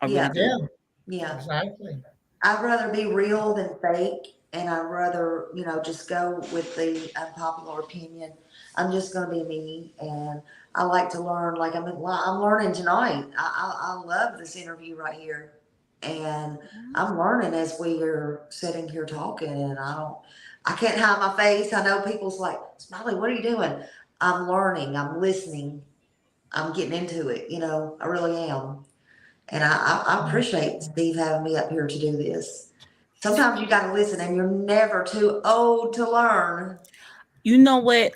I really Yeah. do. Yeah, Yeah. exactly. I'd rather be real than fake, and I'd rather, just go with the unpopular opinion. I'm just going to be me, and I like to learn. Like I'm learning tonight. I love this interview right here, and I'm learning as we are sitting here talking. And I can't hide my face. I know people's like, Smiley, what are you doing? I'm learning. I'm listening. I'm getting into it. I really am. And I appreciate Steve having me up here to do this. Sometimes you got to listen, and you're never too old to learn. You know what?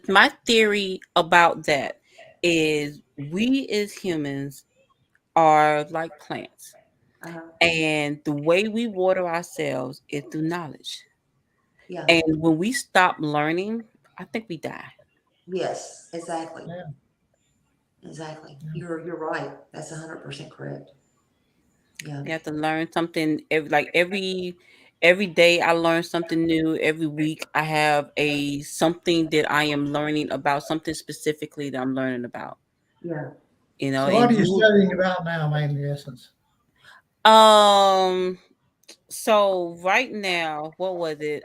My theory about that is we as humans are like plants. Uh, And the way we water ourselves is through knowledge. yeah. And when we stop learning, I think we die. Yes. Exactly. Yeah. Exactly. Yeah. You're right. That's 100% correct. Yeah. You have to learn something every day I learn something new. Every week I have a something that I am learning about, something specifically that I'm learning about. Yeah. So what And are you you studying about now, mainly essence? um so right now, what was it?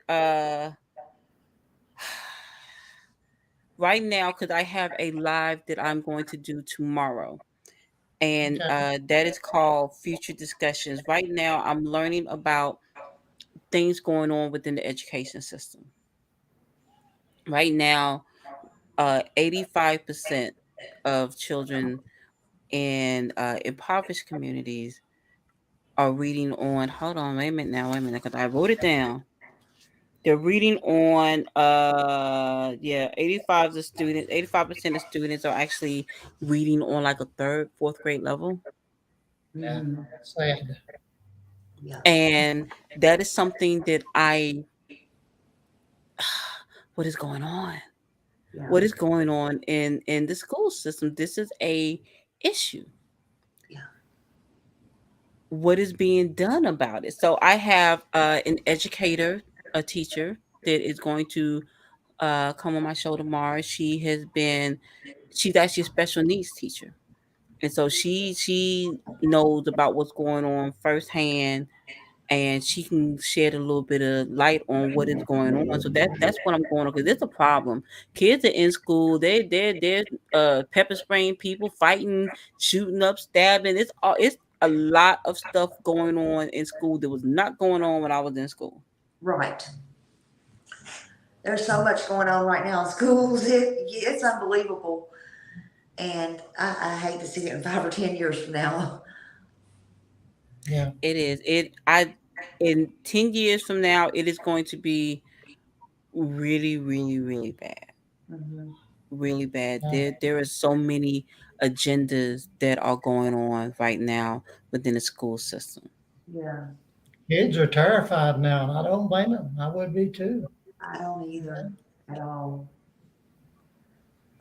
Right now, because I have a live that I'm going to do tomorrow. And Okay. that is called Future Discussions. Right now, I'm learning about things going on within the education system. Right now, 85% of children in impoverished communities are reading on. Hold on, wait a minute, because I wrote it down. They're reading on 85% of students are actually reading on like a third, fourth grade level. Yeah. Hmm. Sad. Yeah. And that is something that what is going on? Yeah. What is going on in the school system? This is a issue. Yeah. What is being done about it? So I have an educator, a teacher that is going to come on my show tomorrow. She's actually a special needs teacher, and so she knows about what's going on firsthand, and she can shed a little bit of light on what is going on. So that's what I'm going on, because there's a problem. Kids are in school. They're pepper spraying people, fighting, shooting up, stabbing. It's a lot of stuff going on in school that was not going on when I was in school. Right. There's so much going on right now in schools. It's unbelievable. And I hate to see it in 5 or 10 years from now. Yeah. It is. In 10 years from now, it is going to be really, really, really bad. Hmm. Really bad. Yeah. There are so many agendas that are going on right now within the school system. Yeah. Kids are terrified now, and I don't blame them. I would be too. I don't Yeah. either at all.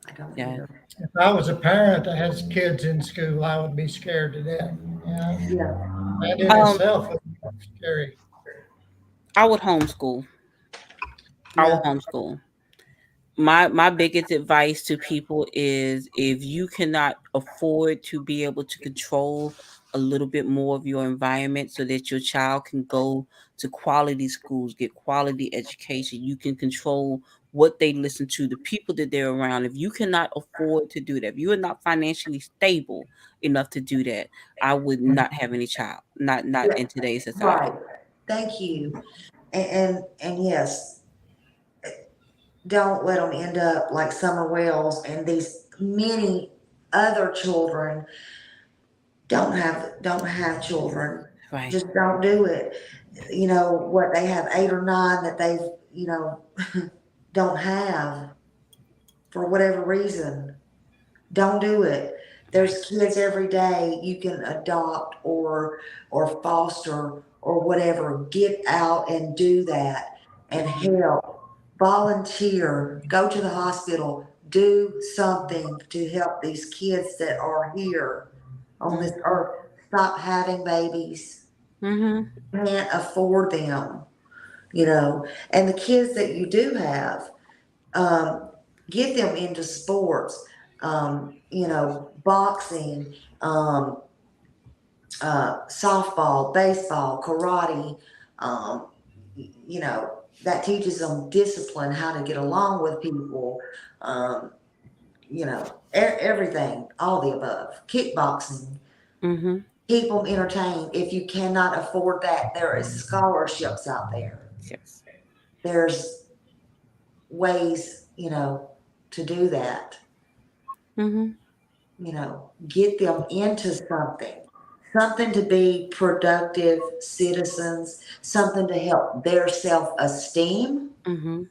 I don't Yeah. either. If I was a parent that has kids in school, I would be scared to death. You know, Yeah, that in Um, itself would be scary. I would homeschool. I would yeah, homeschool. My biggest advice to people is if you cannot afford to be able to control a little bit more of your environment so that your child can go to quality schools, get quality education, you can control what they listen to, the people that they're around. If you cannot afford to do that, if you are not financially stable enough to do that, I would not have any child. Not yeah, in today's society. right. Thank you. And yes, don't let them end up like Summer Wells and these many other children don't have children. Right. Just don't do it. You know what, they have 8 or 9 that they've, don't have for whatever reason. Don't do it. There's kids every day you can adopt or foster or whatever. Get out and do that and help. Volunteer. Go to the hospital. Do something to help these kids that are here on this earth. Stop having babies. Mm-hmm. Can't afford them, And the kids that you do have, get them into sports, boxing, softball, baseball, karate, that teaches them discipline, how to get along with people, everything, all the above. Kickboxing, Mm-hmm. keep them entertained. If you cannot afford that, there is scholarships out there. Yes. There's ways, to do that. Mm-hmm. Get them into something to be productive citizens, something to help their self-esteem. Mm-hmm.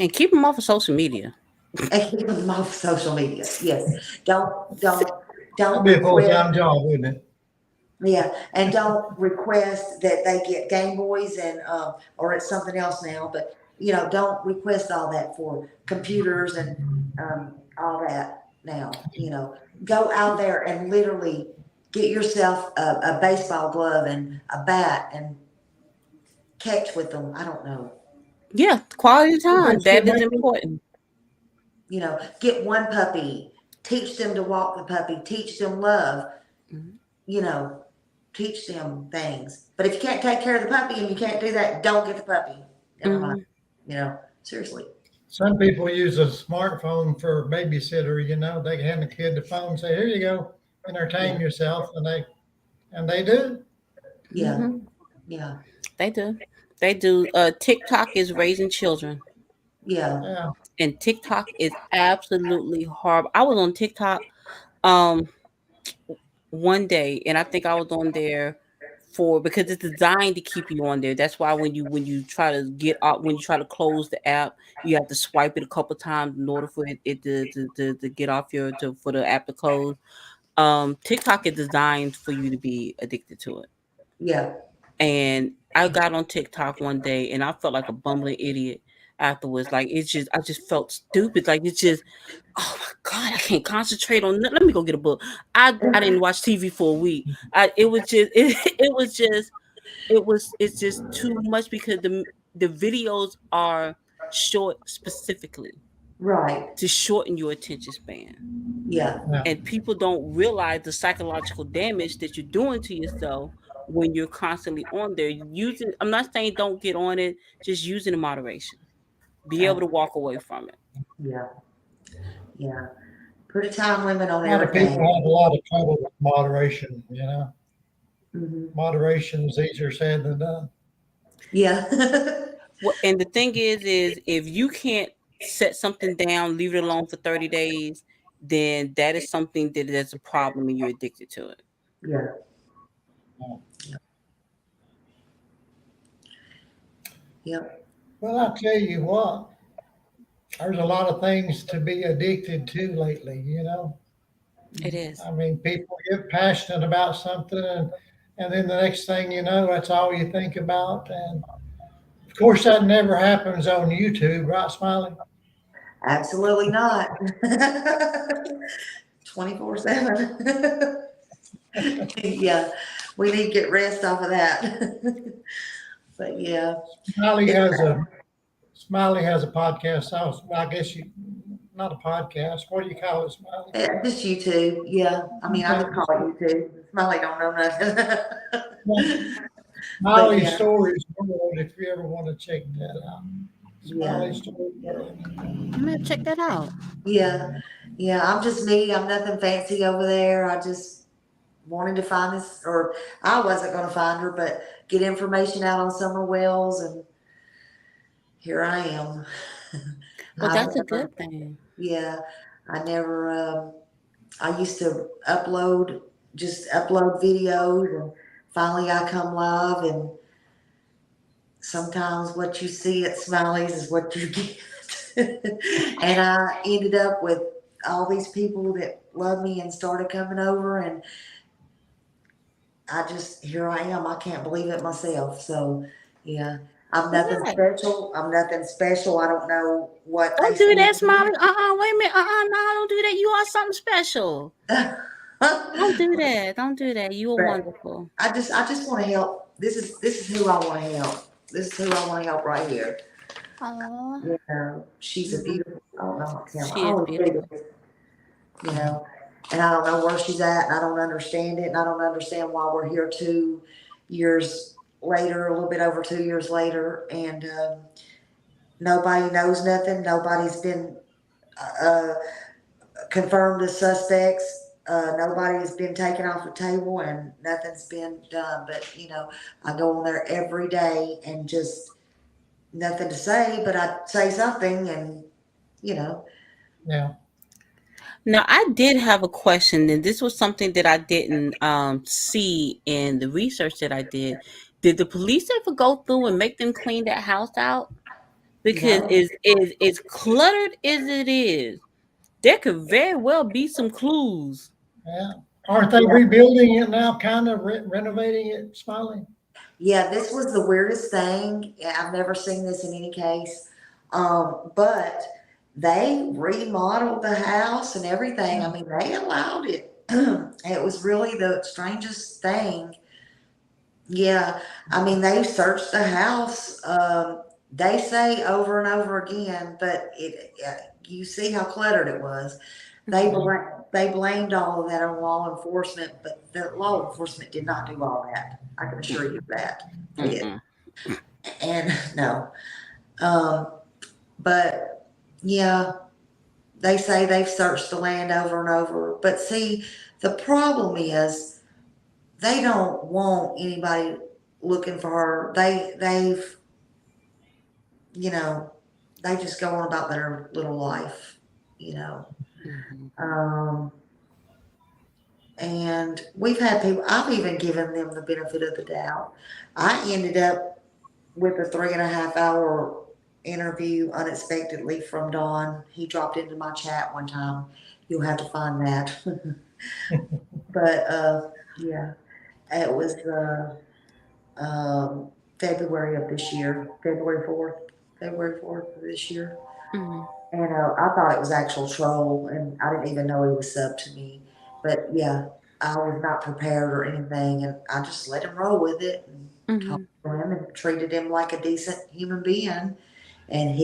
And keep them off of social media. And keep them off social media. Yes. Don't That'd be a request, full-time job, wouldn't it? yeah, and don't request that they get Game Boys and or it's something else now, but don't request all that for computers and all that now. Go out there and literally get yourself a baseball glove and a bat and catch with them. I don't know. Yeah, quality time. That's good, That is man. important. Get one puppy, teach them to walk the puppy, teach them love, Mhm. Teach them things. But if you can't take care of the puppy and you can't do that, don't get the puppy. Never mind. Seriously. Some people use a smartphone for a babysitter, they can hand the kid the phone and say, here you go, entertain yourself, and they do. Yeah. Mhm. Yeah. They do. They do. TikTok is raising children, Yeah. Yeah. and TikTok is absolutely horrible. I was on TikTok one day, and I think I was on there because it's designed to keep you on there. That's why when you try to get out, when you try to close the app, you have to swipe it a couple times in order for it to get off for the app to close. TikTok is designed for you to be addicted to it. Yeah. And I got on TikTok one day and I felt like a bumbling idiot afterwards. Like I just felt stupid. Like it's just, oh my God, I can't concentrate on let me go get a book. I didn't watch TV for a week. It's just too much because the videos are short specifically Right. to shorten your attention span. Yeah. Yeah. And people don't realize the psychological damage that you're doing to yourself when you're constantly on there. I'm not saying don't get on it, just use it in moderation. Be able to walk away from it. Yeah. Yeah. Put a time limit on A lot of people everything. have a lot of trouble with moderation, Hmm. Moderation is easier said than done. Yeah. Well, and the thing is if you can't set something down, leave it alone for 30 days, then that is something that's a problem and you're addicted to it. Yeah. Yep. Well, I'll tell you what, there's a lot of things to be addicted to lately, It is. I mean, people get passionate about something and then the next thing you know, that's all you think about. And of course, that never happens on YouTube, right, Smiley? Absolutely not. 24/7. Yeah, we need to get rest off of that. But yeah, Smiley has a podcast. Well, I guess not a podcast. What do you call it, Smiley? just YouTube. Yeah, I mean, I just call it YouTube. Smiley don't know nothing. Smiley yeah. Stories World, if you ever want to check that out. Smiley Yeah. Stories World. I'm gonna check that out. Yeah, I'm just me. I'm nothing fancy over there. I just wanted to find this, or I wasn't going to find her, but get information out on Summer Wells, and here I am. Well, I that's a never- good thing. Yeah, I never. I used to just upload videos, and finally I come live, and sometimes what you see at Smiley's is what you get. And I ended up with all these people that love me and started coming over, and here I am. I can't believe it myself. So yeah, I'm nothing Right. special. I'm nothing special. I don't know what Don't they do say. that, Smiley. Wait a minute. No, don't do that. You are something special. Don't do that. Don't do that. You are But wonderful. I just want to help. This is who I want to help. This is who I want to help right here. Aww. You know, she's a beautiful. Oh no, She is beautiful. You know, and I don't know where she's at, and I don't understand it, and I don't understand why we're here 2 years later, a little bit over 2 years later, and nobody knows nothing. Nobody's been confirmed as suspects. Nobody has been taken off the table, and nothing's been done. But you know, I go on there every day and just nothing to say, but I say something, and you know. Yeah. Now, I did have a question, and this was something that I didn't see in the research that I did. Did the police ever go through and make them clean that house out? Because No. as cluttered as it is, there could very well be some clues. Yeah. Aren't they rebuilding it now, kind of renovating it, Smiley? Yeah, this was the weirdest thing. I've never seen this in any case. But they remodeled the house and everything. I mean, they allowed it. It was really the strangest thing. Yeah, I mean, they searched the house. They say over and over again, but you see how cluttered it was. They blamed all of that on law enforcement, but the law enforcement did not do all that. I can assure you that. They didn't. And no, but yeah, they say they've searched the land over and over. But see, the problem is they don't want anybody looking for her. They've you know, they just go on about their little life, you know. And we've had people, I've even given them the benefit of the doubt. I ended up with a 3.5 hour interview unexpectedly from Don. He dropped into my chat one time. You'll have to find that. But yeah, it was February of this year, February 4th of this year. Mm-hmm. And I thought it was actual troll, and I didn't even know he was sub to me. But yeah, I was not prepared or anything, and I just let him roll with it and talked to him and treated him like a decent human being. And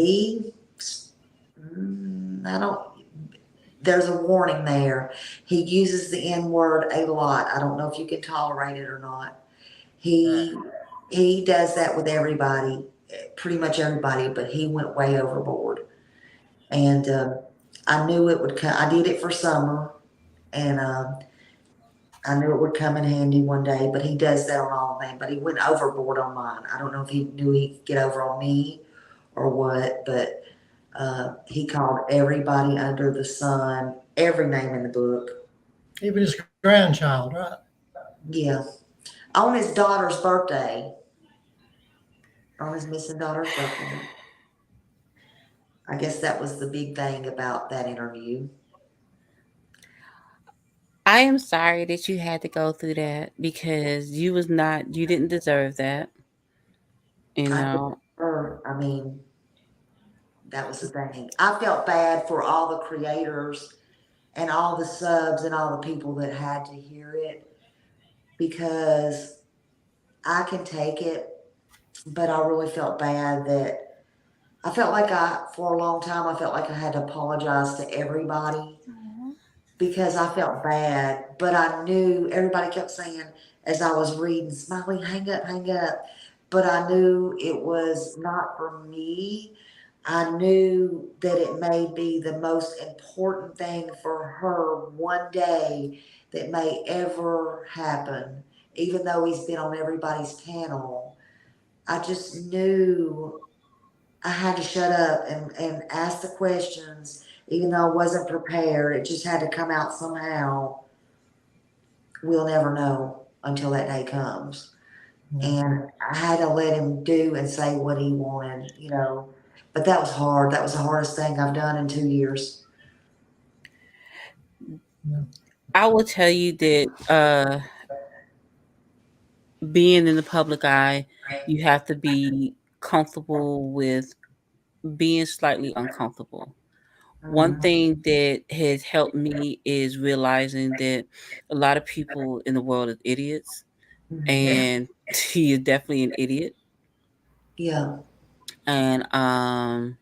there's a warning there. He uses the N word a lot. I don't know if you can tolerate it or not. He does that with everybody, pretty much everybody, but he went way overboard. And I knew it would come. I did it for Summer, and I knew it would come in handy one day. But he does that on all of them. But he went overboard on mine. I don't know if he knew he'd get over on me or what, but he called everybody under the sun, every name in the book. Even his grandchild, right? Yeah. On his daughter's birthday. On his missing daughter's birthday. I guess that was the big thing about that interview. I am sorry that you had to go through that, because you didn't deserve that. You know. I mean, That was the thing. I felt bad for all the creators and all the subs and all the people that had to hear it, because I can take it, but I really felt bad that I felt like for a long time, I felt like I had to apologize to everybody because I felt bad. But I knew everybody kept saying as I was reading, Smiley, hang up, hang up. But I knew it was not for me. I knew that it may be the most important thing for her one day that may ever happen, even though he's been on everybody's panel. I just knew I had to shut up and ask the questions, even though I wasn't prepared. It just had to come out somehow. We'll never know until that day comes. And I had to let him do and say what he wanted, you know. But that was hard. That was the hardest thing I've done in 2 years. I will tell you that being in the public eye, you have to be comfortable with being slightly uncomfortable. One thing that has helped me is realizing that a lot of people in the world are idiots, and he is definitely an idiot. Yeah. And I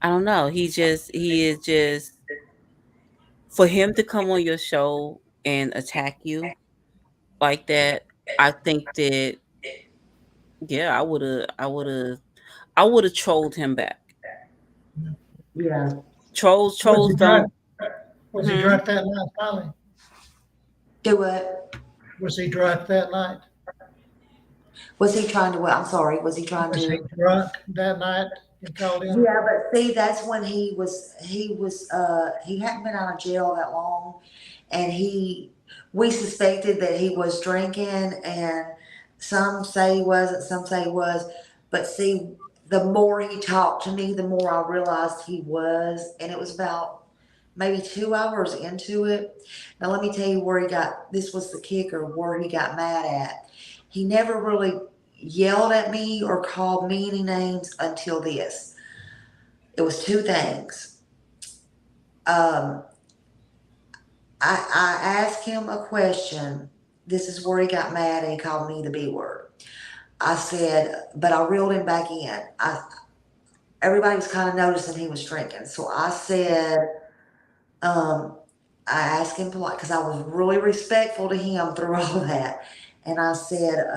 don't know. He is just, for him to come on your show and attack you like that. I think that, yeah, I would have trolled him back. Yeah. Trolls Was he don't. drunk? Was he drunk that night, Smiley? Do what? Was he drunk that night? Was he trying to what? I'm sorry. Was he trying Was he to? drunk that night and called in? Yeah, but see, that's when he hadn't been out of jail that long, and we suspected that he was drinking, and some say he wasn't, some say he was, but see, the more he talked to me, the more I realized he was, and it was about maybe 2 hours into it. Now let me tell you this was the kicker, where he got mad at. He never really yelled at me or called me any names until this. It was 2 things. I asked him a question. This is where he got mad and he called me the B word. I said, but I reeled him back in. Everybody was kind of noticing he was drinking. So I said, I asked him polite because I was really respectful to him through all of that. And I said,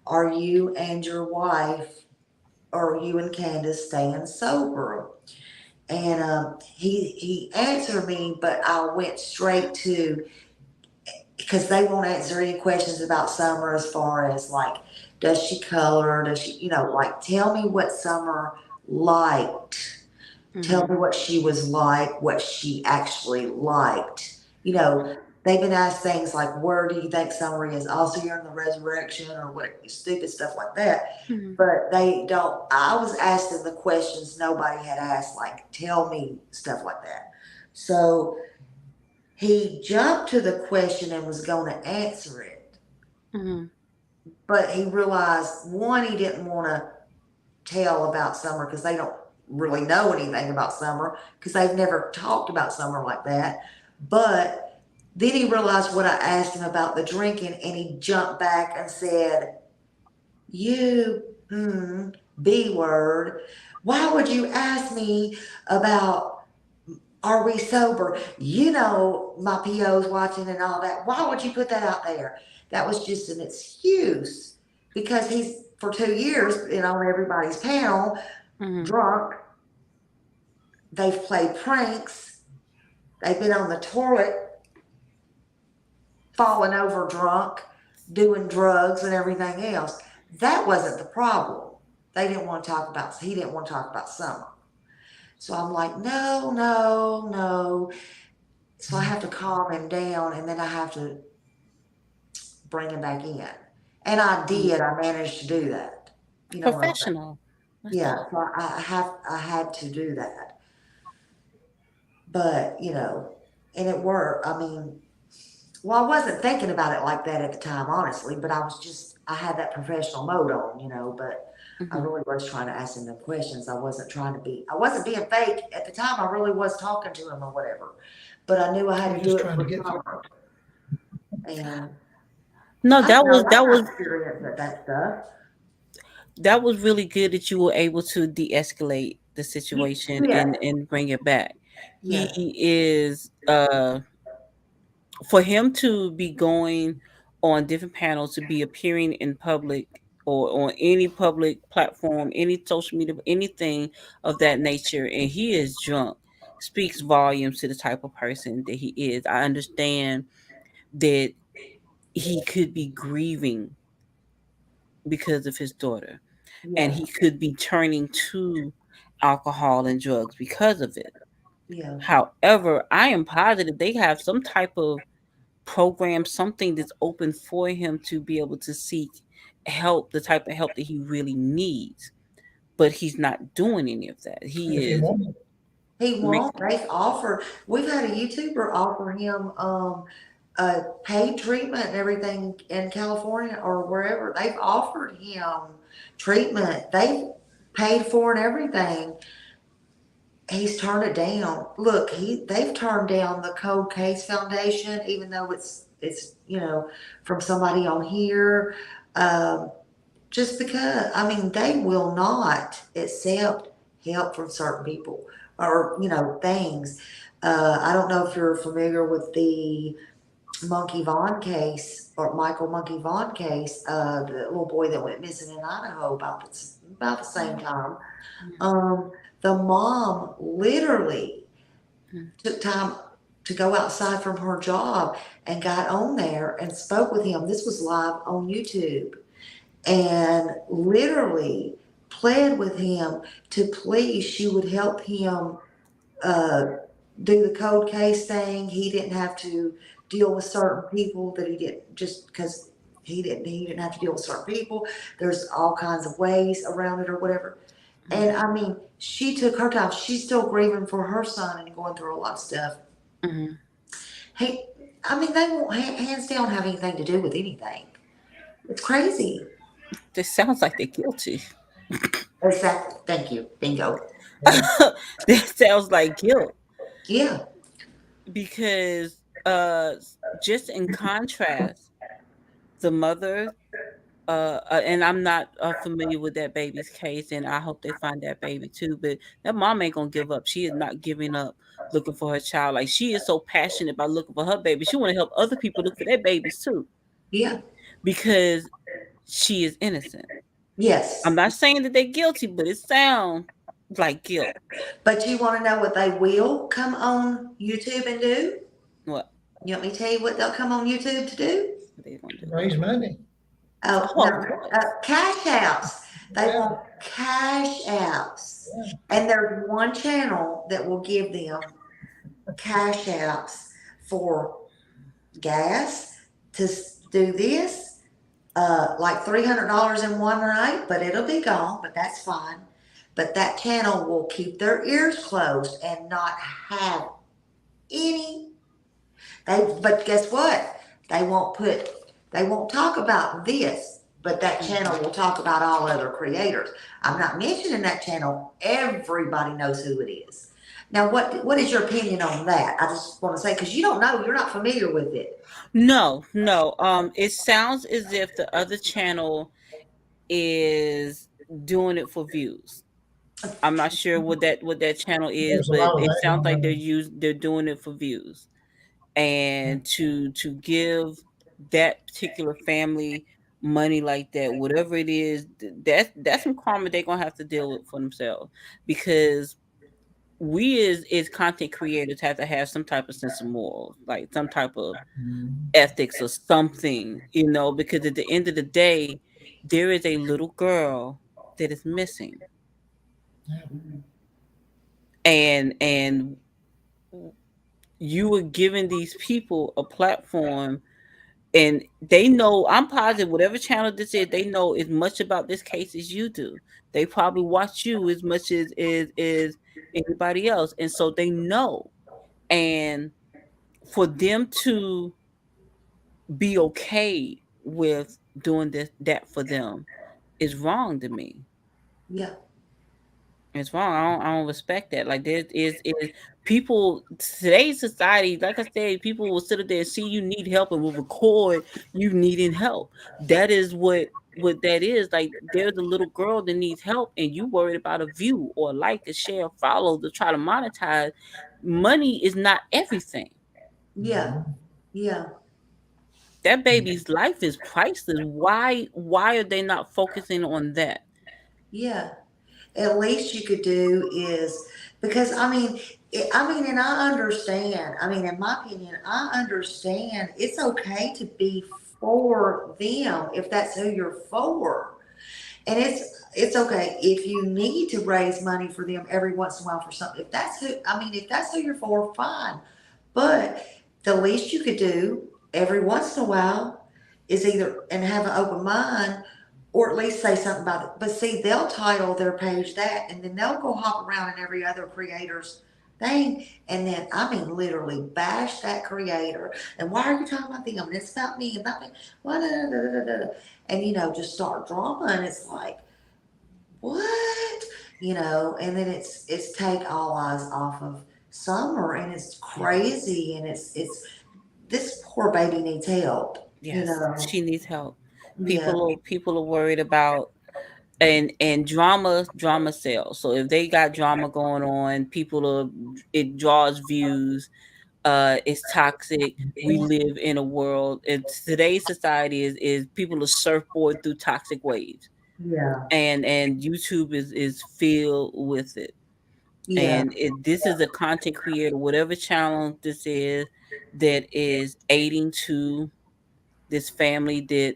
are you and your wife, or you and Candace staying sober? And he answered me, but I went straight to, because they won't answer any questions about Summer as far as like, does she color? Does she, like, tell me what Summer liked. Tell me what she was like, what she actually liked. They've been asked things like, where do you think Summer is? Also, you're in the resurrection, or what stupid stuff like that. But they don't. I was asking the questions nobody had asked, like, tell me stuff like that. So he jumped to the question and was going to answer it. But he realized, one, he didn't want to tell about Summer because they don't really know anything about Summer because they've never talked about Summer like that. But then he realized what I asked him about the drinking, and he jumped back and said, you, B word, why would you ask me about, are we sober? My PO's watching and all that. Why would you put that out there? That was just an excuse because he's, for 2 years, been on everybody's panel, drunk. They've played pranks. They've been on the toilet, falling over drunk, doing drugs and everything else. That wasn't the problem. He didn't want to talk about Summer. So I'm like, no. So I have to calm him down, and then I have to bring him back in. And I did. I managed to do that. Professional. Yeah, so I had to do that. But, and it worked. I mean, well, I wasn't thinking about it like that at the time, honestly, but I was just I had that professional mode on, but I Mhm. really was trying to ask him them questions. I wasn't being fake at the time. I really was talking to him or whatever, but I knew I had You're to do just it trying to for get through. summer. And No, I don't know, I that got was experience at that stuff. that was really good that you were able to de-escalate the situation Yeah, and bring it back. He yeah, is for him to be going on different panels, to be appearing in public or on any public platform, any social media, anything of that nature, and he is drunk, speaks volumes to the type of person that he is. I understand that he could be grieving because of his daughter, and yeah, he could be turning to alcohol and drugs because of it. yeah, However, I am positive they have some type of program, something that's open for him to be able to seek help, the type of help that he really needs. But he's not doing any of that. He If he is won't, he re- won't. We've had a YouTuber offer him, paid treatment and everything in California or wherever. They've offered him treatment. They've paid for and everything. He's turned it down. Look, they've turned down the Cold Case Foundation, even though it's from somebody on here. Um, just because, I mean, they will not accept help from certain people or things. I don't know if you're familiar with the Monkey Vaughn case or Michael Monkey Vaughn case, the little boy that went missing in Idaho about the same time. Um, the mom literally took time to go outside from her job and got on there and spoke with him. This was live on YouTube, and literally pled with him to please she would help him uh, do the cold case thing. He didn't have to deal with certain people that he didn't, just because he didn't have to deal with certain people. There's all kinds of ways around it or whatever. And I mean, she took her time. She's still grieving for her son and going through a lot of stuff. Mhm. Hey, I mean, they won't hands down have anything to do with anything. It's crazy. This sounds like they're guilty. Exactly. Thank you. Bingo. yeah, That sounds like guilt Yeah. because just in contrast, the mother and I'm not familiar with that baby's case, and I hope they find that baby too. But that mom ain't gonna give up. She is not giving up looking for her child. Like she is so passionate about looking for her baby. She want to help other people look for their babies too, Yeah. because she is innocent. I'm Yes. not saying that they're guilty, but it sounds like guilt. But you want to know what they will come on YouTube and do? What You want me to tell you what they'll come on YouTube to do? they gonna do? raise money. Oh, Oh, no, cash outs. They Yeah. want cash outs. Yeah. And there's one channel that will give them cash outs for gas to do this, like $300 in one night, but it'll be gone, but that's fine. But that channel will keep their ears closed and not have any. But guess what? They won't talk about this, but that channel will talk about all other creators. I'm not mentioning that channel. Everybody knows who it is. Now, what is your opinion on that? I just want to say, because you don't know, you're not familiar with it. no, no. It sounds as if the other channel is doing it for views. I'm not sure what that channel is, There's a but lot of it that sounds going like on. they're doing it for views and to give that particular family money like that, whatever it is, that's some karma they're gonna have to deal with for themselves, because we as content creators have to have some type of sense of morals, like some type of Mhm. ethics or something, because at the end of the day, there is a little girl that is missing, Yeah. and you were giving these people a platform, and they know, I'm positive whatever channel this is, they know as much about this case as you do. They probably watch you as much as anybody else, and so they know. And for them to be okay with doing that for them is wrong to me. Yeah. It's wrong. I don't respect that. Like there is people today's society, like I said, people will sit up there and see you need help and will record you needing help. That is what that is. Like there's a little girl that needs help and you worried about a view or a like, a share, a follow to try to monetize. Money is not everything. Yeah. Yeah. That baby's life is priceless. Why are they not focusing on that? Yeah. At least you could do is because and I understand. I mean, in my opinion, I understand it's okay to be for them if that's who you're for. And it's okay if you need to raise money for them every once in a while for something. If that's who you're for, fine. But the least you could do every once in a while is either and have an open mind or at least say something about it. But see, they'll title their page that and then they'll go hop around in every other creator's thing and then literally bash that creator and why are you talking about them and it's about me and about me and just start drama and it's like what and then it's take all eyes off of Summer and it's crazy and it's this poor baby needs help. Yes, she needs help. Yeah. People are worried about and drama sells. So if they got drama going on, it draws views. It's toxic. We live in a world. Today's society is people are surfboard through toxic waves, Yeah. and YouTube is filled with it. Yeah. And this is a content creator, whatever channel this is, that is aiding to this family that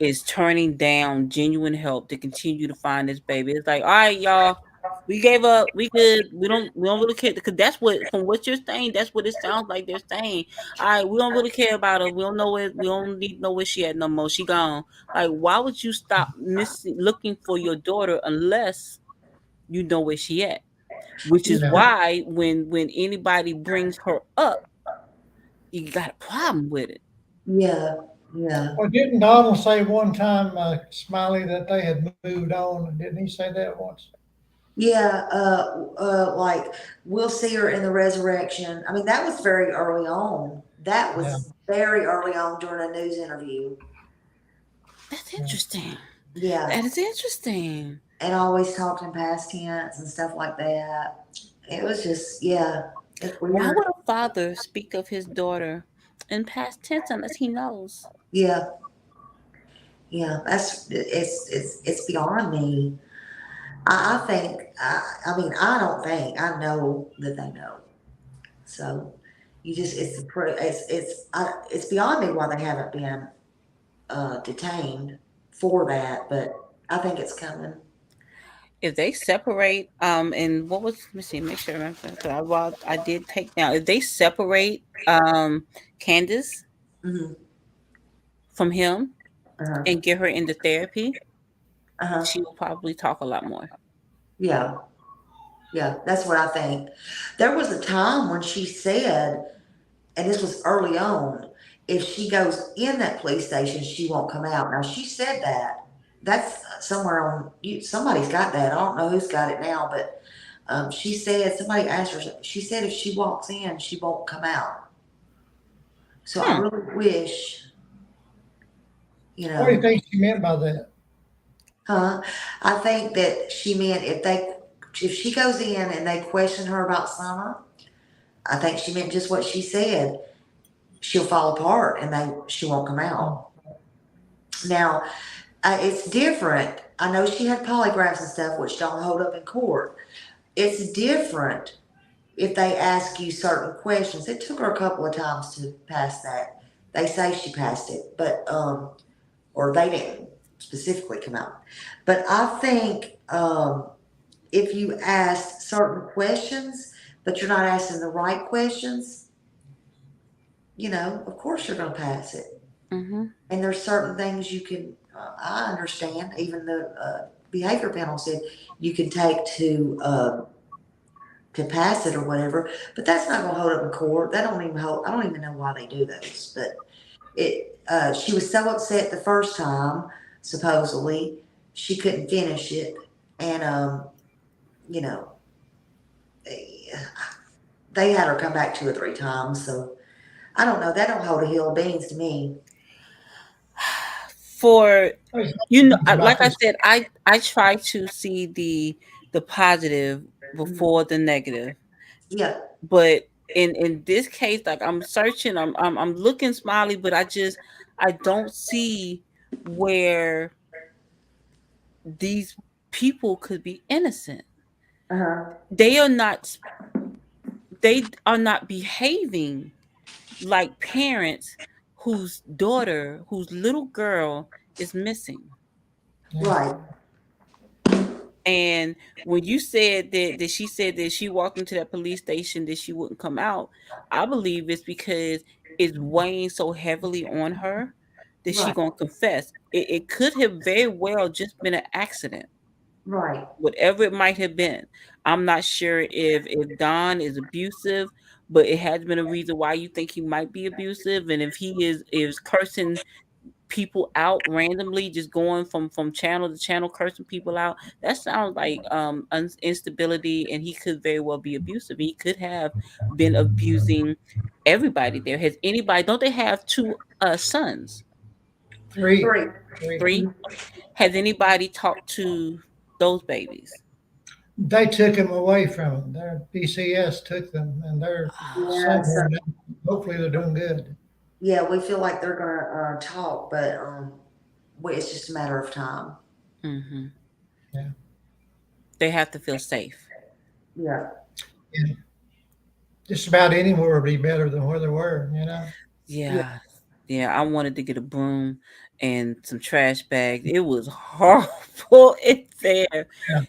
is turning down genuine help to continue to find this baby. It's like, all right, y'all, we gave up. We good. We don't really care because that's what from what you're saying. That's what it sounds like they're saying. All right, we don't really care about her. We don't know where. We don't need to know where she at no more. She gone. Like, why would you stop looking for your daughter unless you know where she at? Which is why when anybody brings her up, you got a problem with it. Yeah. Yeah. Well, didn't Donald say one time, Smiley, that they had moved on? Didn't he say that once? Yeah. Like we'll see her in the resurrection. I mean, that was very early on. That was very early on during a news interview. That's interesting. Yeah. That is interesting. And always talking in past tense and stuff like that. It was just, yeah. It's weird. Why would a father speak of his daughter in past tense unless he knows? Yeah. Yeah. It's beyond me. I think, I don't think, I know that they know. So it's beyond me why they haven't been detained for that, but I think it's coming. If they separate, and what was, let me see, make sure I remember, because I did take down, if they separate Candace from him and get her into therapy, she will probably talk a lot more. Yeah. Yeah, that's what I think. There was a time when she said, and this was early on, if she goes in that police station, she won't come out. Now she said that. That's somewhere on you. Somebody's got that. I don't know who's got it now, but she said somebody asked her. She said if she walks in, she won't come out. So I really wish, What do you think she meant by that? I think that she meant if she goes in and they question her about Summer, I think she meant just what she said. She'll fall apart and she won't come out. Now, it's different. I know she had polygraphs and stuff, which don't hold up in court. It's different if they ask you certain questions. It took her a couple of times to pass that. They say she passed it, but or they didn't specifically come out. But I think if you ask certain questions, but you're not asking the right questions, of course you're going to pass it. Mm-hmm. And there's certain things you can, I understand, even the behavior panel said you can take to pass it or whatever, but that's not going to hold up in court. I don't even know why they do those, but she was so upset the first time, supposedly, she couldn't finish it. And, you know, they had her come back 2 or 3 times. So I don't know. That don't hold a hill of beans to me. For like I About said, I try to see the positive before the negative. Yeah. But in this case, like I'm searching, I'm looking smiley, but I don't see where these people could be innocent. Uh-huh. They are not behaving like parents whose daughter, whose little girl is missing. Right. And when you said that she said that she walked into that police station that she wouldn't come out, I believe it's because it's weighing so heavily on her that she Right. gonna confess. It could have very well just been an accident, Right. whatever it might have been. I'm not sure if Don is abusive, but it has been a reason why you think he might be abusive, and if he is cursing people out randomly, just going from channel to channel cursing people out, that sounds like instability, and he could very well be abusive. He could have been abusing everybody there. Has anybody, don't they have 2 sons? 3. 3. 3? Has anybody talked to those babies? They took him away from them. Their BCS took them, and they're Yeah. So, somewhere now. Hopefully they're doing good. yeah, we feel like they're gonna talk, but it's just a matter of time. Mm-hmm. Yeah. They have to feel safe. Yeah. And just about anywhere would be better than where they were, you know. Yeah. Yeah, I wanted to get a broom and some trash bags. It was horrible in there. Yeah.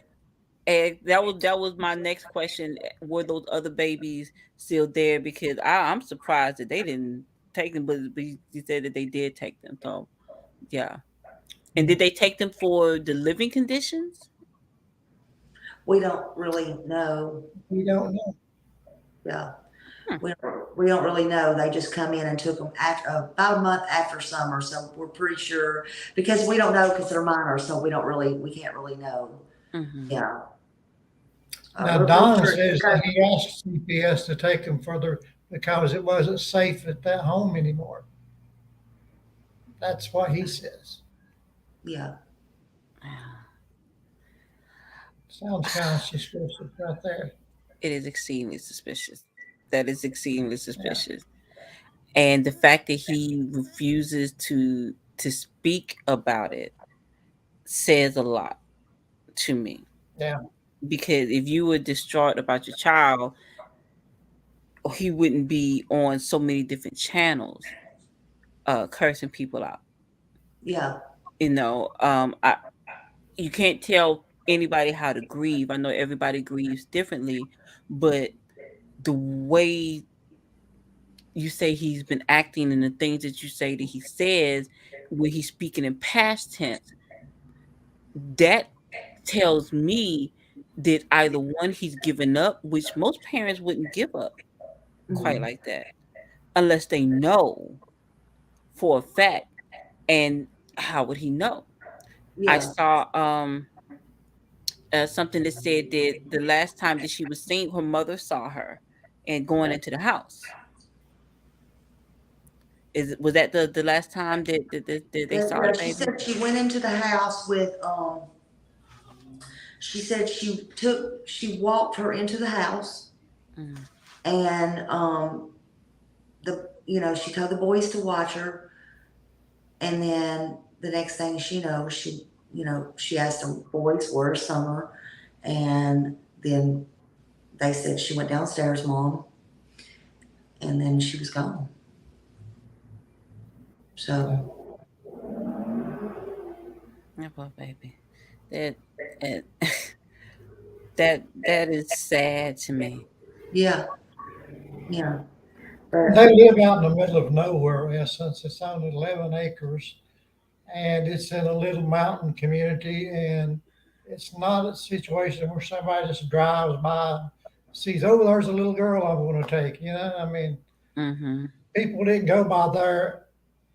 And that was my next question. Were those other babies still there? Because I'm surprised that they didn't take them, but you said that they did take them. So yeah. And did they take them for the living conditions? We don't really know. We don't know. Yeah. Hmm. We don't really know. They just come in and took them after, about a month after summer. So we're pretty sure, because we don't know because they're minors. So we can't really know. Mm-hmm. Yeah. Now, We're Don pretty sure says that he asked CPS to take him further because it wasn't safe at that home anymore. That's what he says. Yeah. Sounds kind of suspicious right there. It is exceedingly suspicious. That is exceedingly suspicious. And the fact that he refuses to speak about it says a lot to me. Yeah. Because if you were distraught about your child, he wouldn't be on so many different channels cursing people out. Yeah. You know, you can't tell anybody how to grieve. I know everybody grieves differently, but the way you say he's been acting and the things that you say that he says when he's speaking in past tense, that tells me that either one, he's given up, which most parents wouldn't give up quite Mhm. like that unless they know for a fact. And how would he know? I Yeah. saw something that said that the last time that she was seen, her mother saw her and going into the house. Was that the last time that they saw the Yeah, she baby? said she went into the house with, she said she walked her into the house Mm. and, she told the boys to watch her. And then the next thing she knows, she asked the boys, where's Summer? And then they said she went downstairs, Mom. And then she was gone. So, Yeah, poor baby. That that that is sad to me. yeah, yeah. But, They live out in the middle of nowhere, in essence. It's on 11 acres and it's in a little mountain community. And it's not a situation where somebody just drives by, sees, oh, there's a little girl I'm going to take. You know, I mean, Mm-hmm. people didn't go by there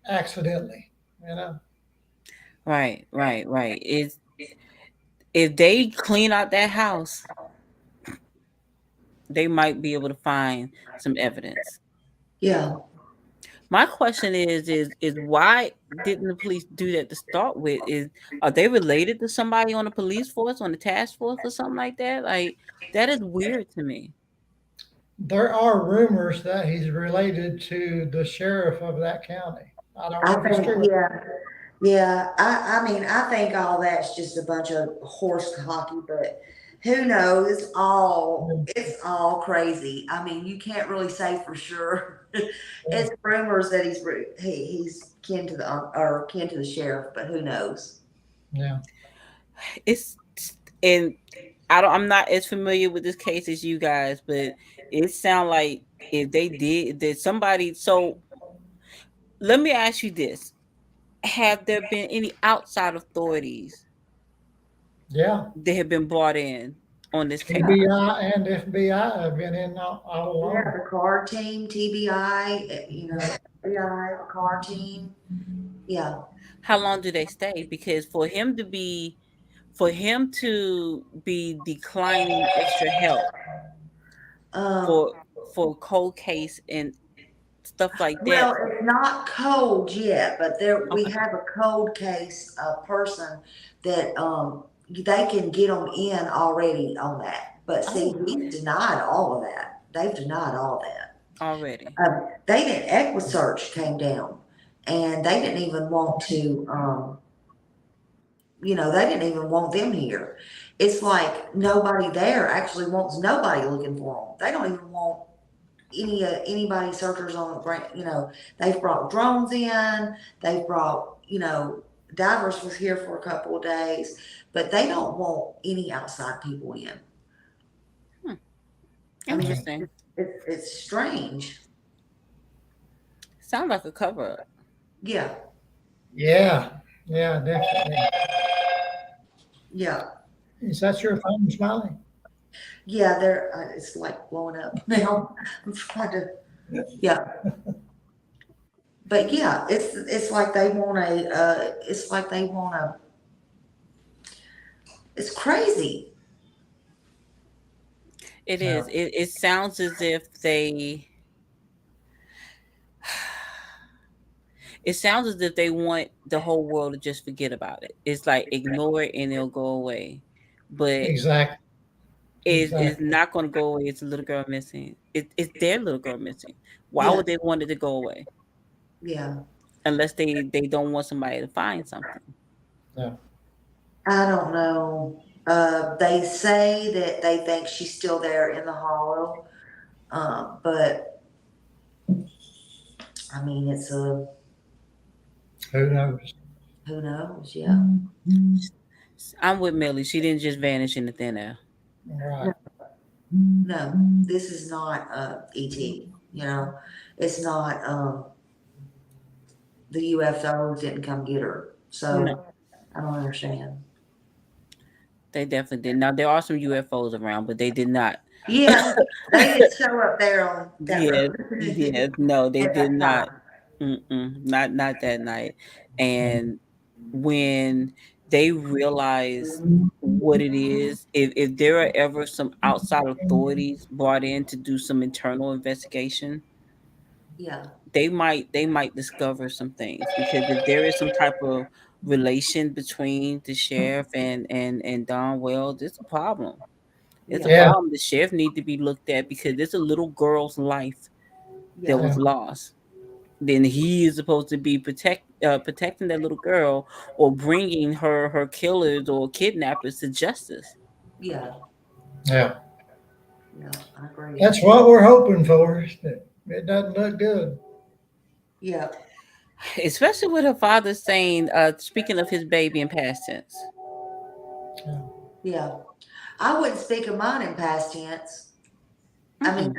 accidentally, you know? Right. Is if they clean out that house, they might be able to find some evidence. Yeah. My question is why didn't the police do that to start with? Are they related to somebody on the police force, on the task force, or something like that? Like that is weird to me. There are rumors that he's related to the sheriff of that county. I don't I know if it's think, true. yeah. Yeah, I mean, I think all that's just a bunch of horse hockey, but who knows? It's all crazy. I mean, you can't really say for sure. It's rumors that he's kin to the or kin to the sheriff, but who knows? Yeah. It's and I'm not as familiar with this case as you guys, but it sounds like if they did somebody. So let me ask you this: have there been any outside authorities Yeah. that have been brought in on this case? TBI and FBI have been in all Yeah, along. the card team, TBI, FBI, card team. Yeah. How long do they stay? Because for him to be declining extra help Um, for cold case and stuff like that. Well, it's not cold yet, but we Okay. have a cold case person that they can get them in already on that. But see, Oh, he's denied all of that. They've denied all that. already. They didn't. EquiSearch came down, and they didn't even want to. They didn't even want them here. It's like nobody there actually wants nobody looking for them. They don't even want anybody searchers on the ground. They've brought drones in. They've brought divers was here for a couple of days, but they don't want any outside people in. I mean, Interesting. it's strange. Sounds like a cover up. Yeah, Yeah. Yeah, definitely. yeah, Is that your phone smiling? yeah. It's like blowing up now. I'm trying to. Yeah, but yeah, it's like they want a. It's like they want a. It's crazy. It Yeah. is. It sounds as if they. It sounds as if they want the whole world to just forget about it. It's like ignore it and it'll go away, but Exactly. it's Exactly. not going to go away. It's a little girl missing. It's their little girl missing. Why Yeah, would they want it to go away yeah. unless they don't want somebody to find something? Yeah. I don't know. They say that they think she's still there in the hollow, but I mean, Who knows? who knows? Yeah. I'm with Millie. She didn't just vanish in the thin air. Right. No, this is not ET. It's not. The UFOs didn't come get her, so No. I don't understand. They definitely did. Now there are some UFOs around, but they did not. Yeah, they didn't show up there on that Yeah, road no, they at did that not. time. Not that night. And when they realize what it is, if there are ever some outside authorities brought in to do some internal investigation, Yeah, they might discover some things, because if there is some type of relation between the sheriff and Don Wells, it's a problem. It's a yeah, Yeah. problem. The sheriff need to be looked at, because it's a little girl's life that yeah, was Yeah. lost. Then he is supposed to be protecting that little girl, or bringing her killers or kidnappers to justice. yeah, Yeah. yeah. I agree. That's what we're hoping for. It doesn't look good. Yeah, Especially with her father saying, speaking of his baby in past tense. yeah. I wouldn't speak of mine in past tense. I mean,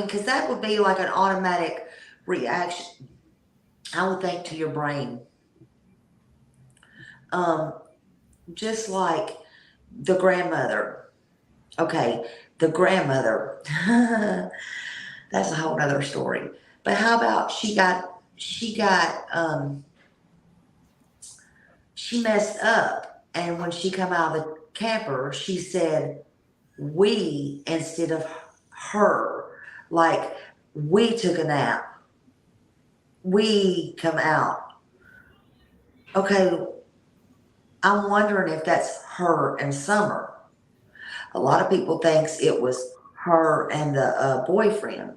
because that would be like an automatic reaction, I would think, to your brain. Just like the grandmother. Okay, the grandmother. That's a whole other story. But how about she got she got she messed up, and when she come out of the camper, she said we instead of her, like we took a nap, we come out. Okay, I'm wondering if that's her and Summer. A lot of people thinks it was her and the boyfriend,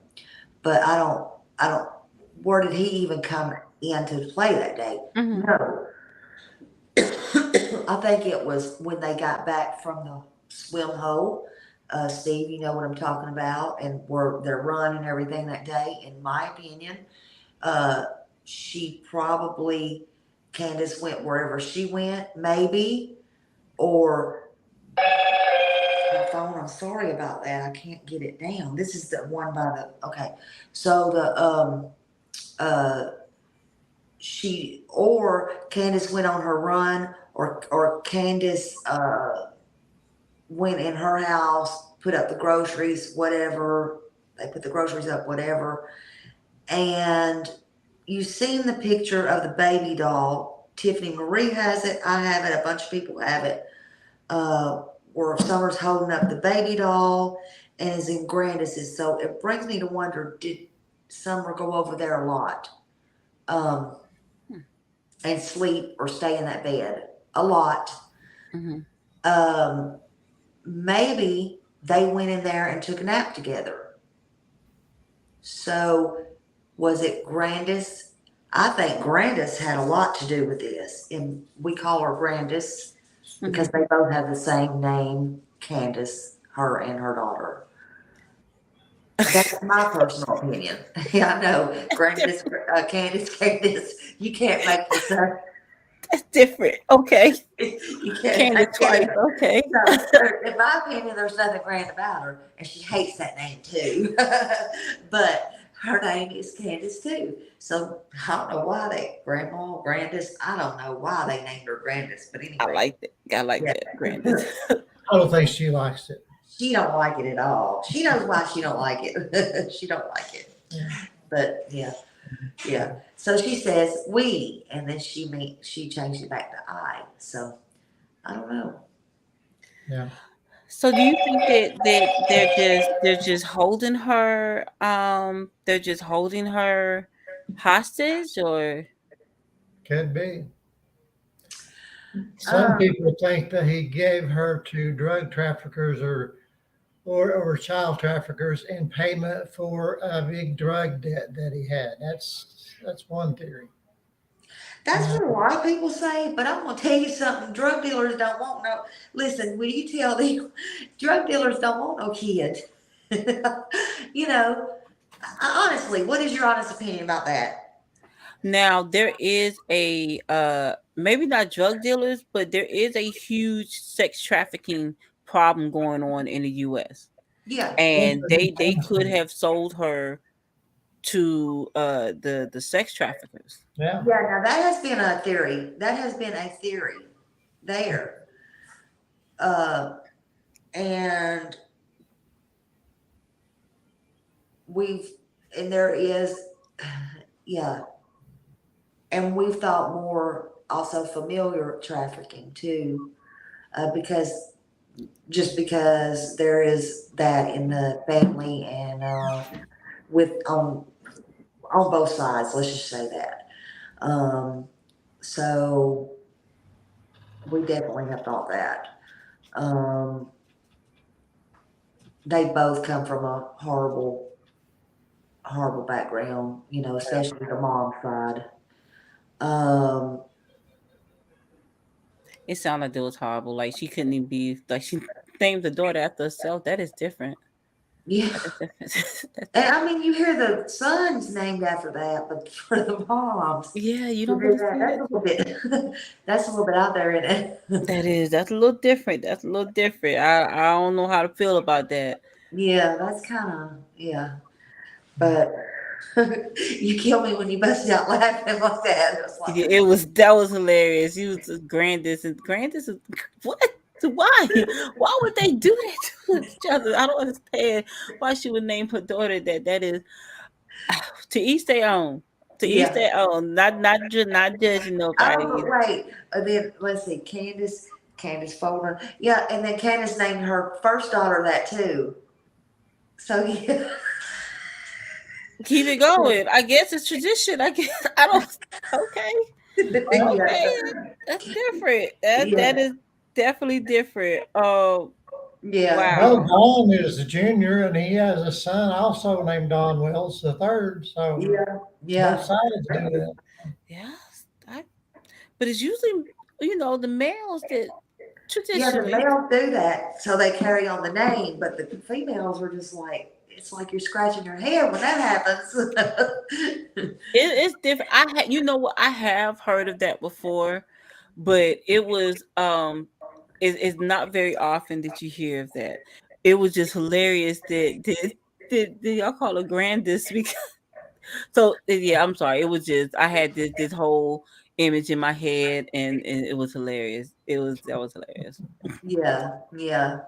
but I don't, where did he even come in to play that day? Mhm. No. I think it was when they got back from the swim hole. Steve, you know what I'm talking about, and where their run and everything that day. In my opinion, she probably, Candace went wherever she went, maybe, or my phone. I'm sorry about that. I can't get it down. This is the one by the, okay. So she, or Candace went on her run, or Candace went in her house, put up the groceries, whatever. They put the groceries up, whatever. And you've seen the picture of the baby doll. Tiffany Marie has it. I have it. A bunch of people have it. Where Summer's holding up the baby doll and is in Grandis's. So it brings me to wonder, did Summer go over there a lot? And sleep or stay in that bed a lot. Mhm. Maybe they went in there and took a nap together. So was it Grandis? I think Grandis had a lot to do with this. And we call her Grandis because they both have the same name, Candace, her and her daughter. That's my personal opinion. Yeah, I know. Grandis, Candace, you can't make this up. That's different. Okay. You can't Candace make twice. it up. Okay. So, in my opinion, there's nothing grand about her, and she hates that name too. But her name is Candace too. So I don't know why Grandma, Grandis, I don't know why they named her Grandis. But anyway. I like that. I like Yeah. that, Grandis. I don't think she likes it. She don't like it at all. She knows why she don't like it. She don't like it. Yeah. But yeah. So she says we, and then she changed it back to I. So I don't know. Yeah. So do you think that they're just holding her hostage, or Could be. Some people think that he gave her to drug traffickers or child traffickers in payment for a big drug debt that he had. That's one theory. That's what a lot of people say, but I'm gonna tell you something. Drug dealers don't want no. Listen, will you tell them drug dealers don't want no kid? You know, honestly, what is your honest opinion about that? now there is a maybe not drug dealers, but there is a huge sex trafficking problem going on in the US. Yeah. And they could have sold her to the sex traffickers. Yeah. Yeah, now that has been a theory. That has been a theory there. And there is, yeah. And we've thought more also familiar trafficking too, because there is that in the family and with on both sides. Let's just say that. So we definitely have thought that. They both come from a horrible background, especially the mom side. It sounded like it was horrible. Like she couldn't even be like she named the daughter after herself. That is different. Yeah. That's And I mean, you hear the sons named after that, but for the moms, yeah, you don't really see that's a that. little bit. That's a little bit out there, isn't it? That's a little different. That's a little different. I don't know how to feel about that. Yeah, that's kind of But you kill me when you busted out laughing like that. It was like, Yeah, that was hilarious. You was Grandis is what? Why? Why would they do that to each other? I don't understand why she would name her daughter that. That is to each their own. To each their own. Not judging nobody. Oh, but wait. Then let's see. Candace Folder. Yeah, and then Candace named her first daughter that too. So yeah. Keep it going. I guess it's tradition. I guess I don't. Okay. Okay. That's different. That is definitely different. Yeah. Well, Wow. Don is a junior, and he has a son also named Don Wells the third. So both sides do that. Yes. But it's usually, the males that Yeah, the traditionally. males do that, so they carry on the name, but the females are just like, it's like you're scratching your head when that happens. It's different. You know what? I have heard of that before, but it was it's not very often that you hear of that. It was just hilarious that did y'all call it grandest because so yeah, I'm sorry. It was just I had this whole image in my head and it was hilarious. That was hilarious. Yeah.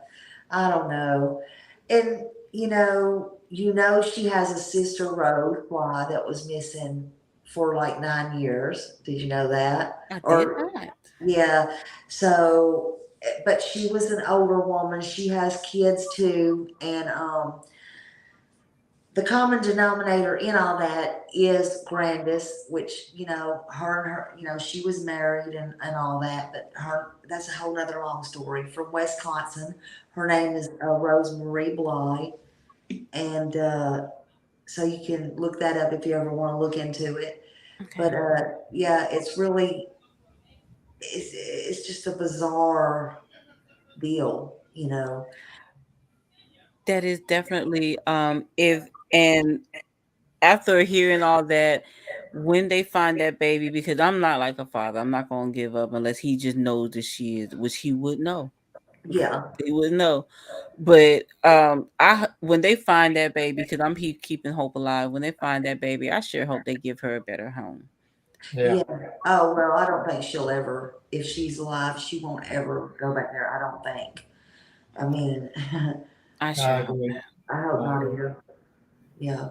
I don't know. And she has a sister Rose Fly that was missing for like 9 years. Did you know that? I did Or not. yeah. So, but she was an older woman. She has kids too, and the common denominator in all that is Grandis, which, her and her, she was married and all that, but that's a whole nother long story. From Wisconsin, her name is Rose Marie Bly. And so you can look that up if you ever want to look into it. Okay. But yeah, it's just a bizarre deal, That is definitely and after hearing all that, when they find that baby, because I'm not like a father, I'm not gonna give up unless he just knows that she is, which he would know. Yeah. He would know. But when they find that baby, because I'm keeping hope alive, when they find that baby, I sure hope they give her a better home. Yeah. Oh, well, I don't think she'll ever, if she's alive, she won't ever go back there. I don't think. I mean, I sure hope that. I hope not either. Yeah.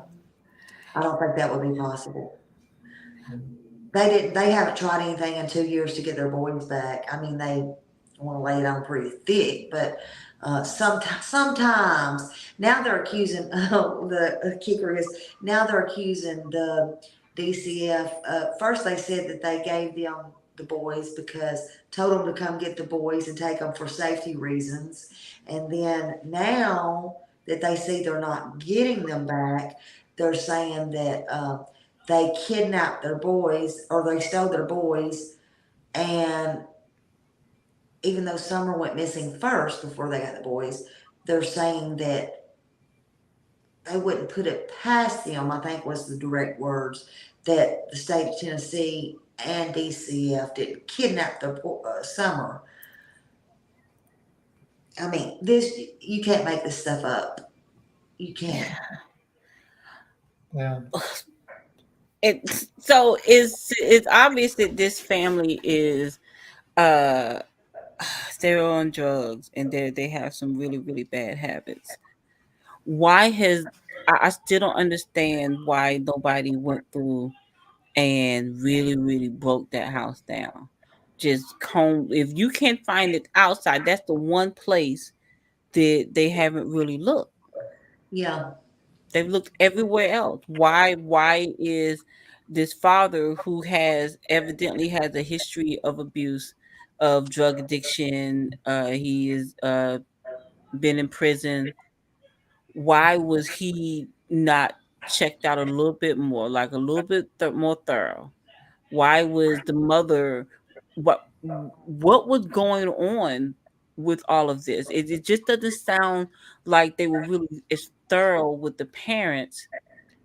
I don't think that would be possible. They haven't tried anything in 2 years to get their boys back. I mean, they want to lay it on pretty thick, but sometimes now they're accusing, the kicker is now they're accusing the DCF. First they said that they gave them the boys because told them to come get the boys and take them for safety reasons. And then now that they see they're not getting them back, they're saying that they kidnapped their boys or they stole their boys. And even though Summer went missing first before they got the boys, they're saying that they wouldn't put it past them, I think was the direct words, that the state of Tennessee and DCF didn't kidnap the Summer. I mean, you can't make this stuff up. You can't. Yeah. So it's obvious that this family is they're on drugs and they have some really, really bad habits. I still don't understand why nobody went through and really, really broke that house down. Just if you can't find it outside, that's the one place that they haven't really looked. Yeah. They've looked everywhere else. Why is this father who evidently has a history of abuse, of drug addiction, he is been in prison. Why was he not checked out a little bit more, like a little bit more thorough? Why was the mother what was going on with all of this? It just doesn't sound like they were really as thorough with the parents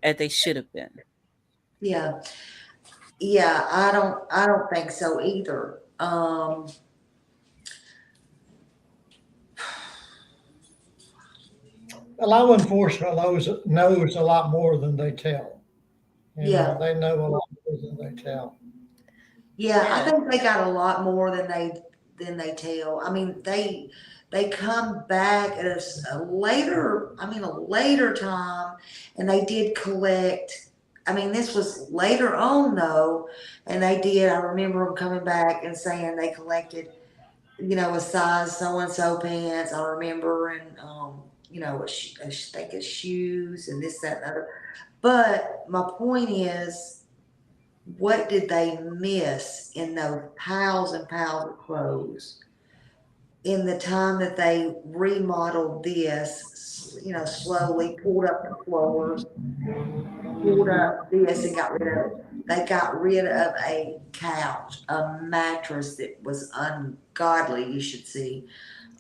as they should have been. Yeah. Yeah, I don't think so either. Law enforcement knows a lot more than they tell. They know a lot more than they tell. Yeah, I think they got a lot more than they tell. I mean, they come back at a later time, and they did collect I mean, this was later on though, and they did. I remember them coming back and saying they collected, a size so and so pants. I remember, and I think it's shoes and this, that, and other. But my point is, what did they miss in those piles and piles of clothes in the time that they remodeled this? Slowly pulled up the floors, pulled up this, and got rid of it. They got rid of a couch, a mattress that was ungodly. You should see.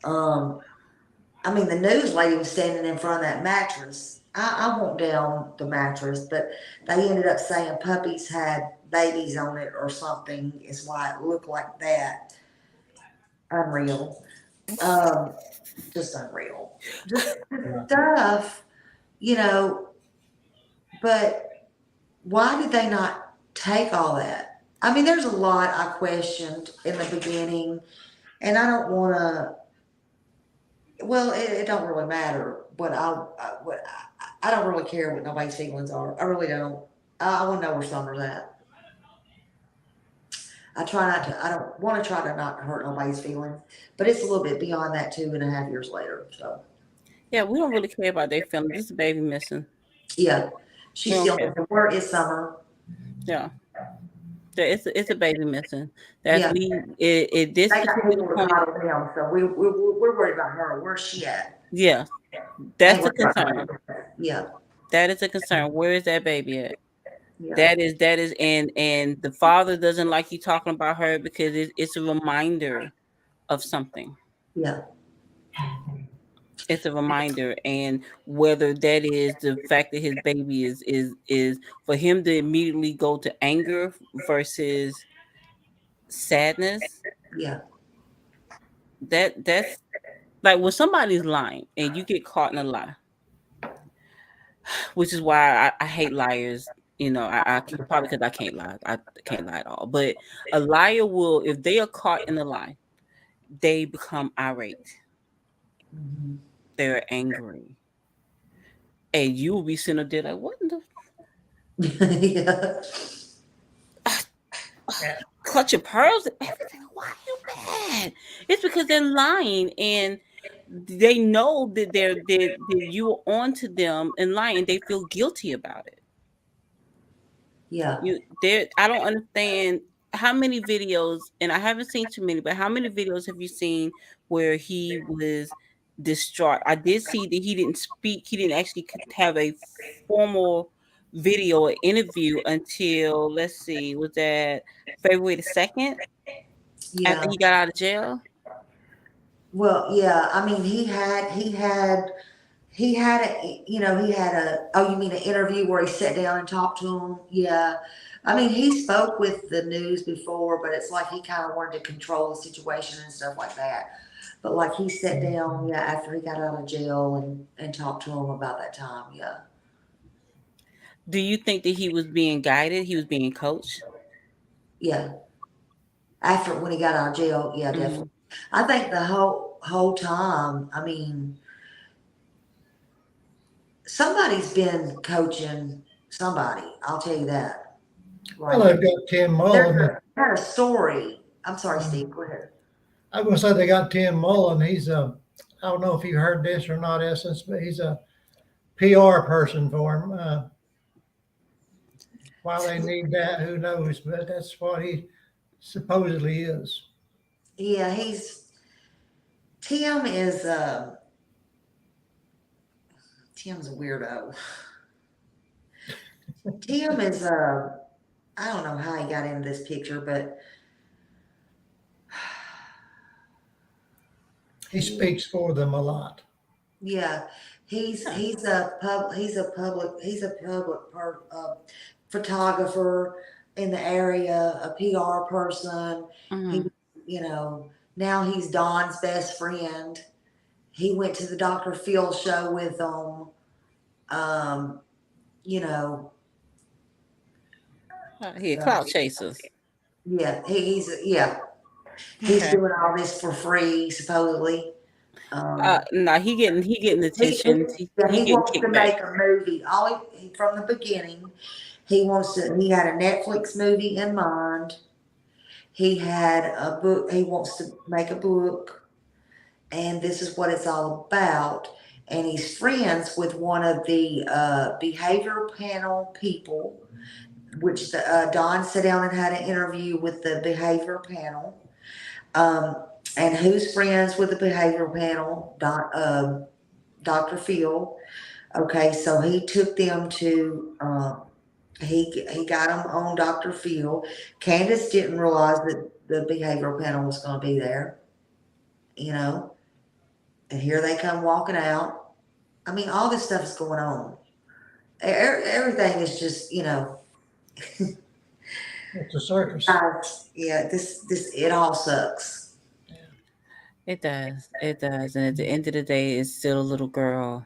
I mean, the news lady was standing in front of that mattress. I won't down the mattress, but they ended up saying puppies had babies on it or something, is why it looked like that. Unreal. Just unreal. Just stuff, but why did they not take all that? I mean, there's a lot I questioned in the beginning, and I don't want to. Well, it don't really matter what I don't really care what nobody's feelings are. I really don't. I want to know where Summer's at. I don't want to try to not hurt nobody's feelings, but it's a little bit beyond that 2.5 years later. So Yeah, we don't really care about their feelings. This is a baby missing. yeah, she's still Okay. missing. Where is Summer? Yeah. It's a baby missing. That's Yeah. this They got people particular to point. model them, so we're worried about her. Where's she at? Yeah, that's Ain't the worried about concern. her. Yeah, That is a concern. Where is that baby at? yeah, That is, and the father doesn't like you talking about her because it's a reminder of something. yeah, It's a reminder, and whether that is the fact that his baby is for him to immediately go to anger versus sadness. yeah, That's like when somebody's lying and you get caught in a lie, which is why I hate liars. I probably because I can't lie. I can't lie at all. But a liar will, if they are caught in a lie, they become irate. mhm. They're angry, and you will be sitting up there like, "What in the Yeah, clutch your pearls and everything? Why are you mad?" It's because they're lying, and they know that that you are on to them and lying. They feel guilty about it. yeah. I don't understand how many videos, and I haven't seen too many, but how many videos have you seen where he was distraught? I did see that he didn't speak, he didn't actually have a formal video or interview until, let's see, was that February the 2nd after Yeah. he got out of jail? Well, yeah. I mean, he had oh, you mean an interview where he sat down and talked to him? Yeah. I mean, he spoke with the news before, but it's like he kind of wanted to control the situation and stuff like that. But like he sat down, yeah, after he got out of jail and talked to him about that time. Yeah. Do you think that he was being guided? He was being coached? Yeah. After when he got out of jail, yeah, definitely. I think the whole time, I mean, somebody's been coaching somebody. I'll tell you that. Well, they've got Tim Mullen. Had a story. I'm sorry, Steve. Go ahead. I was gonna say they got Tim Mullen. He's I don't know if you heard this or not, Essence, but he's a PR person for him. Why they need that, who knows? But that's what he supposedly is. Yeah, Tim is Tim's a weirdo. Tim is I don't know how he got into this picture, but He speaks for them a lot. yeah, he's a public photographer in the area, a PR person. Mhm. He, now he's Don's best friend. He went to the Dr. Phil show with them. Clout chasers. Yeah, he's Okay. doing all this for free, supposedly. No, he getting attention. He He getting wants to kickback. make a movie. From the beginning, He had a Netflix movie in mind. He had a book. He wants to make a book, and this is what it's all about. And he's friends with one of the behavior panel people, which Don sat down and had an interview with the behavior panel. And who's friends with the behavior panel? Dr. Phil. Okay, so he took them to. He got them on Dr. Phil. Candace didn't realize that the behavioral panel was going to be there, and here they come walking out. I mean, all this stuff is going on. Everything is just, It's a circus. yeah, it all sucks. It does. It does. And at the end of the day, it's still a little girl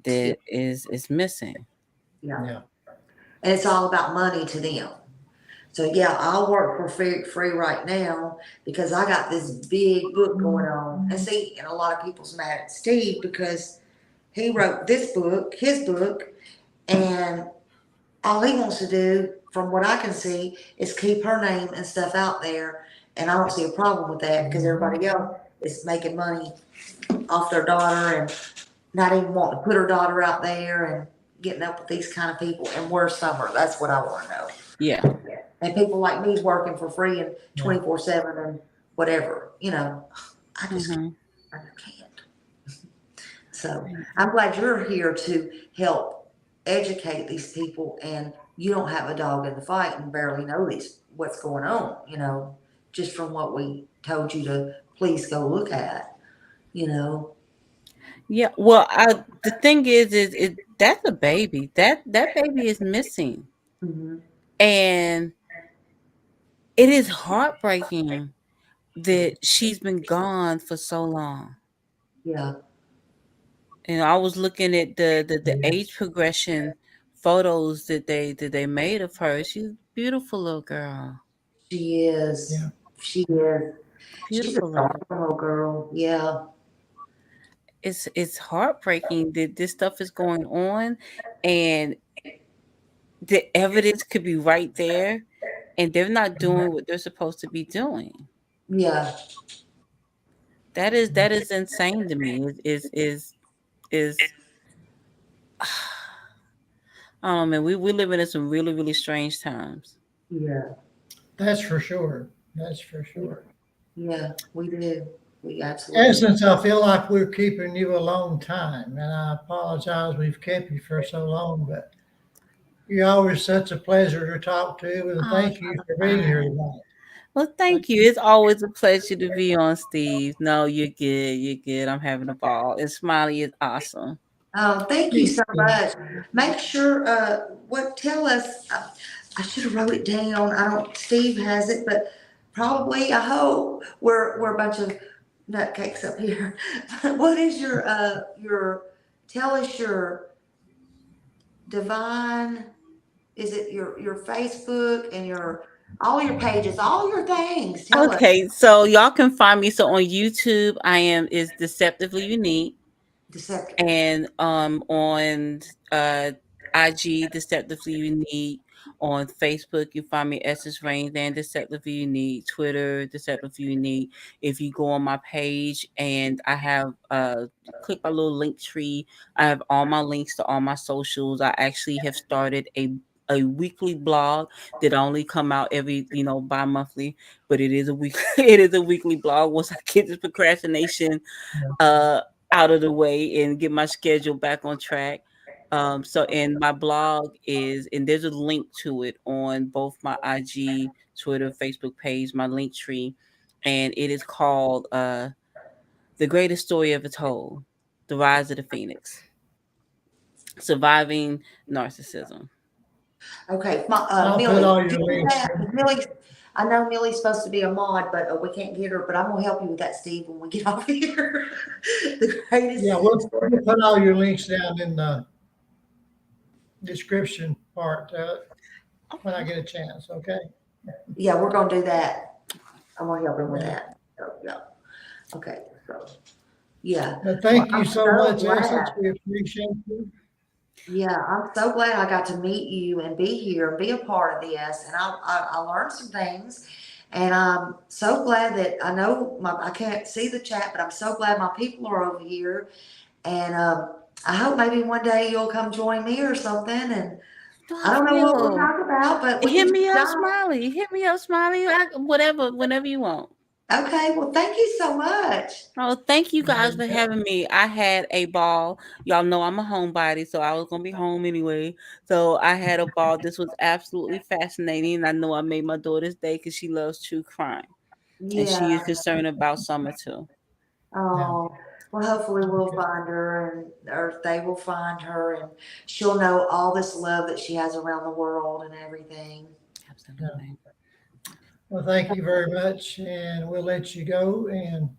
that is missing. Yeah. And it's all about money to them. So yeah, I'll work for free right now because I got this big book going on. And see, and a lot of people's mad at Steve because he wrote this book, his book, and all he wants to do, from what I can see, is keep her name and stuff out there. And I don't see a problem with that because everybody else is making money off their daughter and not even wanting to put her daughter out there and getting up with these kind of people. And where's Summer? That's what I want to know. Yeah. And people like me working for free and 24/7 and whatever, I just can't. So I'm glad you're here to help educate these people, and you don't have a dog in the fight and barely know what's going on, just from what we told you to please go look at, Yeah. Well, the thing is that's a baby. That baby is missing. Mm-hmm. And it is heartbreaking that she's been gone for so long. Yeah. And I was looking at the age progression photos that they made of her. She's a beautiful little girl. She is. Yeah. She is. She's a Beautiful little. little girl. Yeah. It's heartbreaking that this stuff is going on, and the evidence could be right there, and they're not doing what they're supposed to be doing. Yeah. That is insane to me. Is oh man, we're living in some really, really strange times. Yeah. That's for sure. That's for sure. Yeah. We do. We In absolutely. essence, I feel like we're keeping you a long time, and I apologize we've kept you for so long, but you're always such a pleasure to talk to, and thank you for being here tonight. Well, thank you. It's always a pleasure to be on, Steve. No, you're good. You're good. I'm having a ball. And Smiley is awesome. Oh, thank you so much. Make sure, tell us, I should have wrote it down. Steve has it, but probably, I hope, we're a bunch of nutcakes up here. What is tell us your divine, is it your Facebook and all your pages, all your things? Tell us. Okay, so y'all can find me. So on YouTube, is Deceptively Unique. Deceptive. And on IG, Deceptively Unique. On Facebook, you find me Essence Rain, then Deceptively Unique. Twitter, Deceptively Unique. If you go on my page, and I have click my little link tree, I have all my links to all my socials. I actually have started a weekly blog that only come out every bi-monthly, but it is a week it is a weekly blog once I get this procrastination out of the way and get my schedule back on track. So and my blog and there's a link to it on both my IG, Twitter, Facebook page, my link tree, and it is called The Greatest Story Ever Told: The Rise of the Phoenix. Surviving Narcissism. Okay, I'll Millie, put all your do links. that. Millie, I know Millie's supposed to be a mod, but we can't get her. But I'm gonna help you with that, Steve, when we get off here. The greatest. Yeah, we'll put all your links down in the description part when I get a chance. Okay. Yeah, we're gonna do that. I'm gonna help him with that. So, yeah. Okay. So, yeah. But thank Well, you so I'm so much, glad. Essence. We appreciate you. Yeah, I'm so glad I got to meet you and be here and be a part of this. And I learned some things. And I'm so glad that I can't see the chat, but I'm so glad my people are over here. And I hope maybe one day you'll come join me or something. And I I don't know what we'll will. talk about, but we Hit can me up, talk. Smiley. Hit me up, Smiley. Whatever, whenever you want. Okay, well, thank you so much. Oh, thank you guys for having me. I had a ball. Y'all know I'm a homebody, so I was gonna be home anyway. So I had a ball. This was absolutely fascinating. I know I made my daughter's day because she loves true crime, and she is Yeah. concerned about Summer too. Yeah. Oh, well, hopefully we'll find her or they will find her and she'll know all this love that she has around the world and everything. Absolutely. Well, thank you very much, and we'll let you go and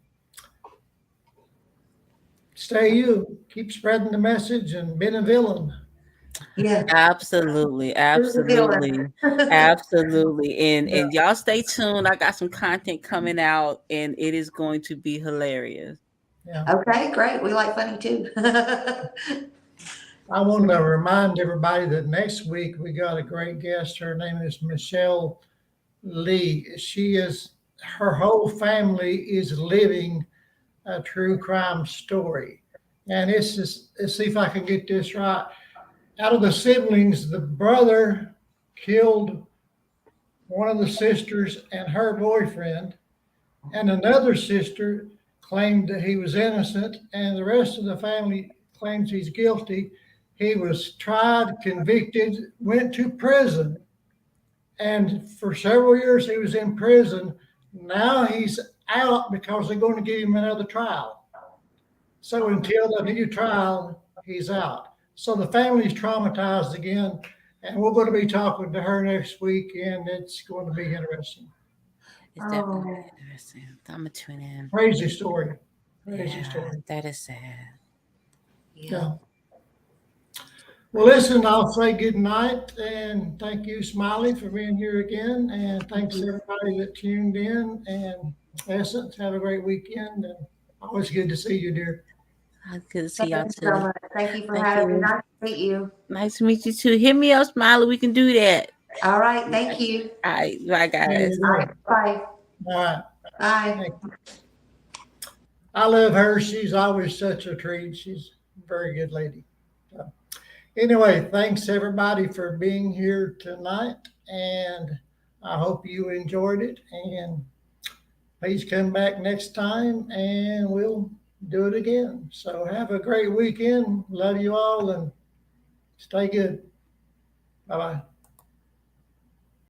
stay you. Keep spreading the message and being a villain. Yeah. Absolutely, Who's the absolutely, villain? absolutely. And Yeah. and y'all stay tuned. I got some content coming out, and it is going to be hilarious. Yeah. Okay, great. We like funny too. I want to remind everybody that next week we got a great guest. Her name is Michelle Lee. Her whole family is living a true crime story. And let's see if I can get this right. Out of the siblings, the brother killed one of the sisters and her boyfriend, and another sister claimed that he was innocent, and the rest of the family claims he's guilty. He was tried, convicted, went to prison, and for several years he was in prison. Now he's out because they're going to give him another trial. So until the new trial, he's out. So the family's traumatized again, and we're going to be talking to her next week, and it's going to be interesting. It's definitely Oh, interesting. I'm gonna tune in. Crazy story. Crazy Yeah, story. that is sad. yeah. Yeah. Well, listen, I'll say good night and thank you, Smiley, for being here again. And thanks everybody that tuned in. And Essence, have a great weekend. And always good to see you, dear. Good to see Thank y'all you so too. much. Thank you for Thank having me. you. Nice to meet you. Nice to meet you too. Hit me up, Smiley. We can do that. All right. Thank you. All right, bye There guys. you All go. right. Bye. All right. Bye. Thank you. I love her. She's always such a treat. She's a very good lady. So, anyway, thanks everybody for being here tonight. And I hope you enjoyed it. And please come back next time and we'll do it again. So have a great weekend. Love you all and stay good. Bye bye.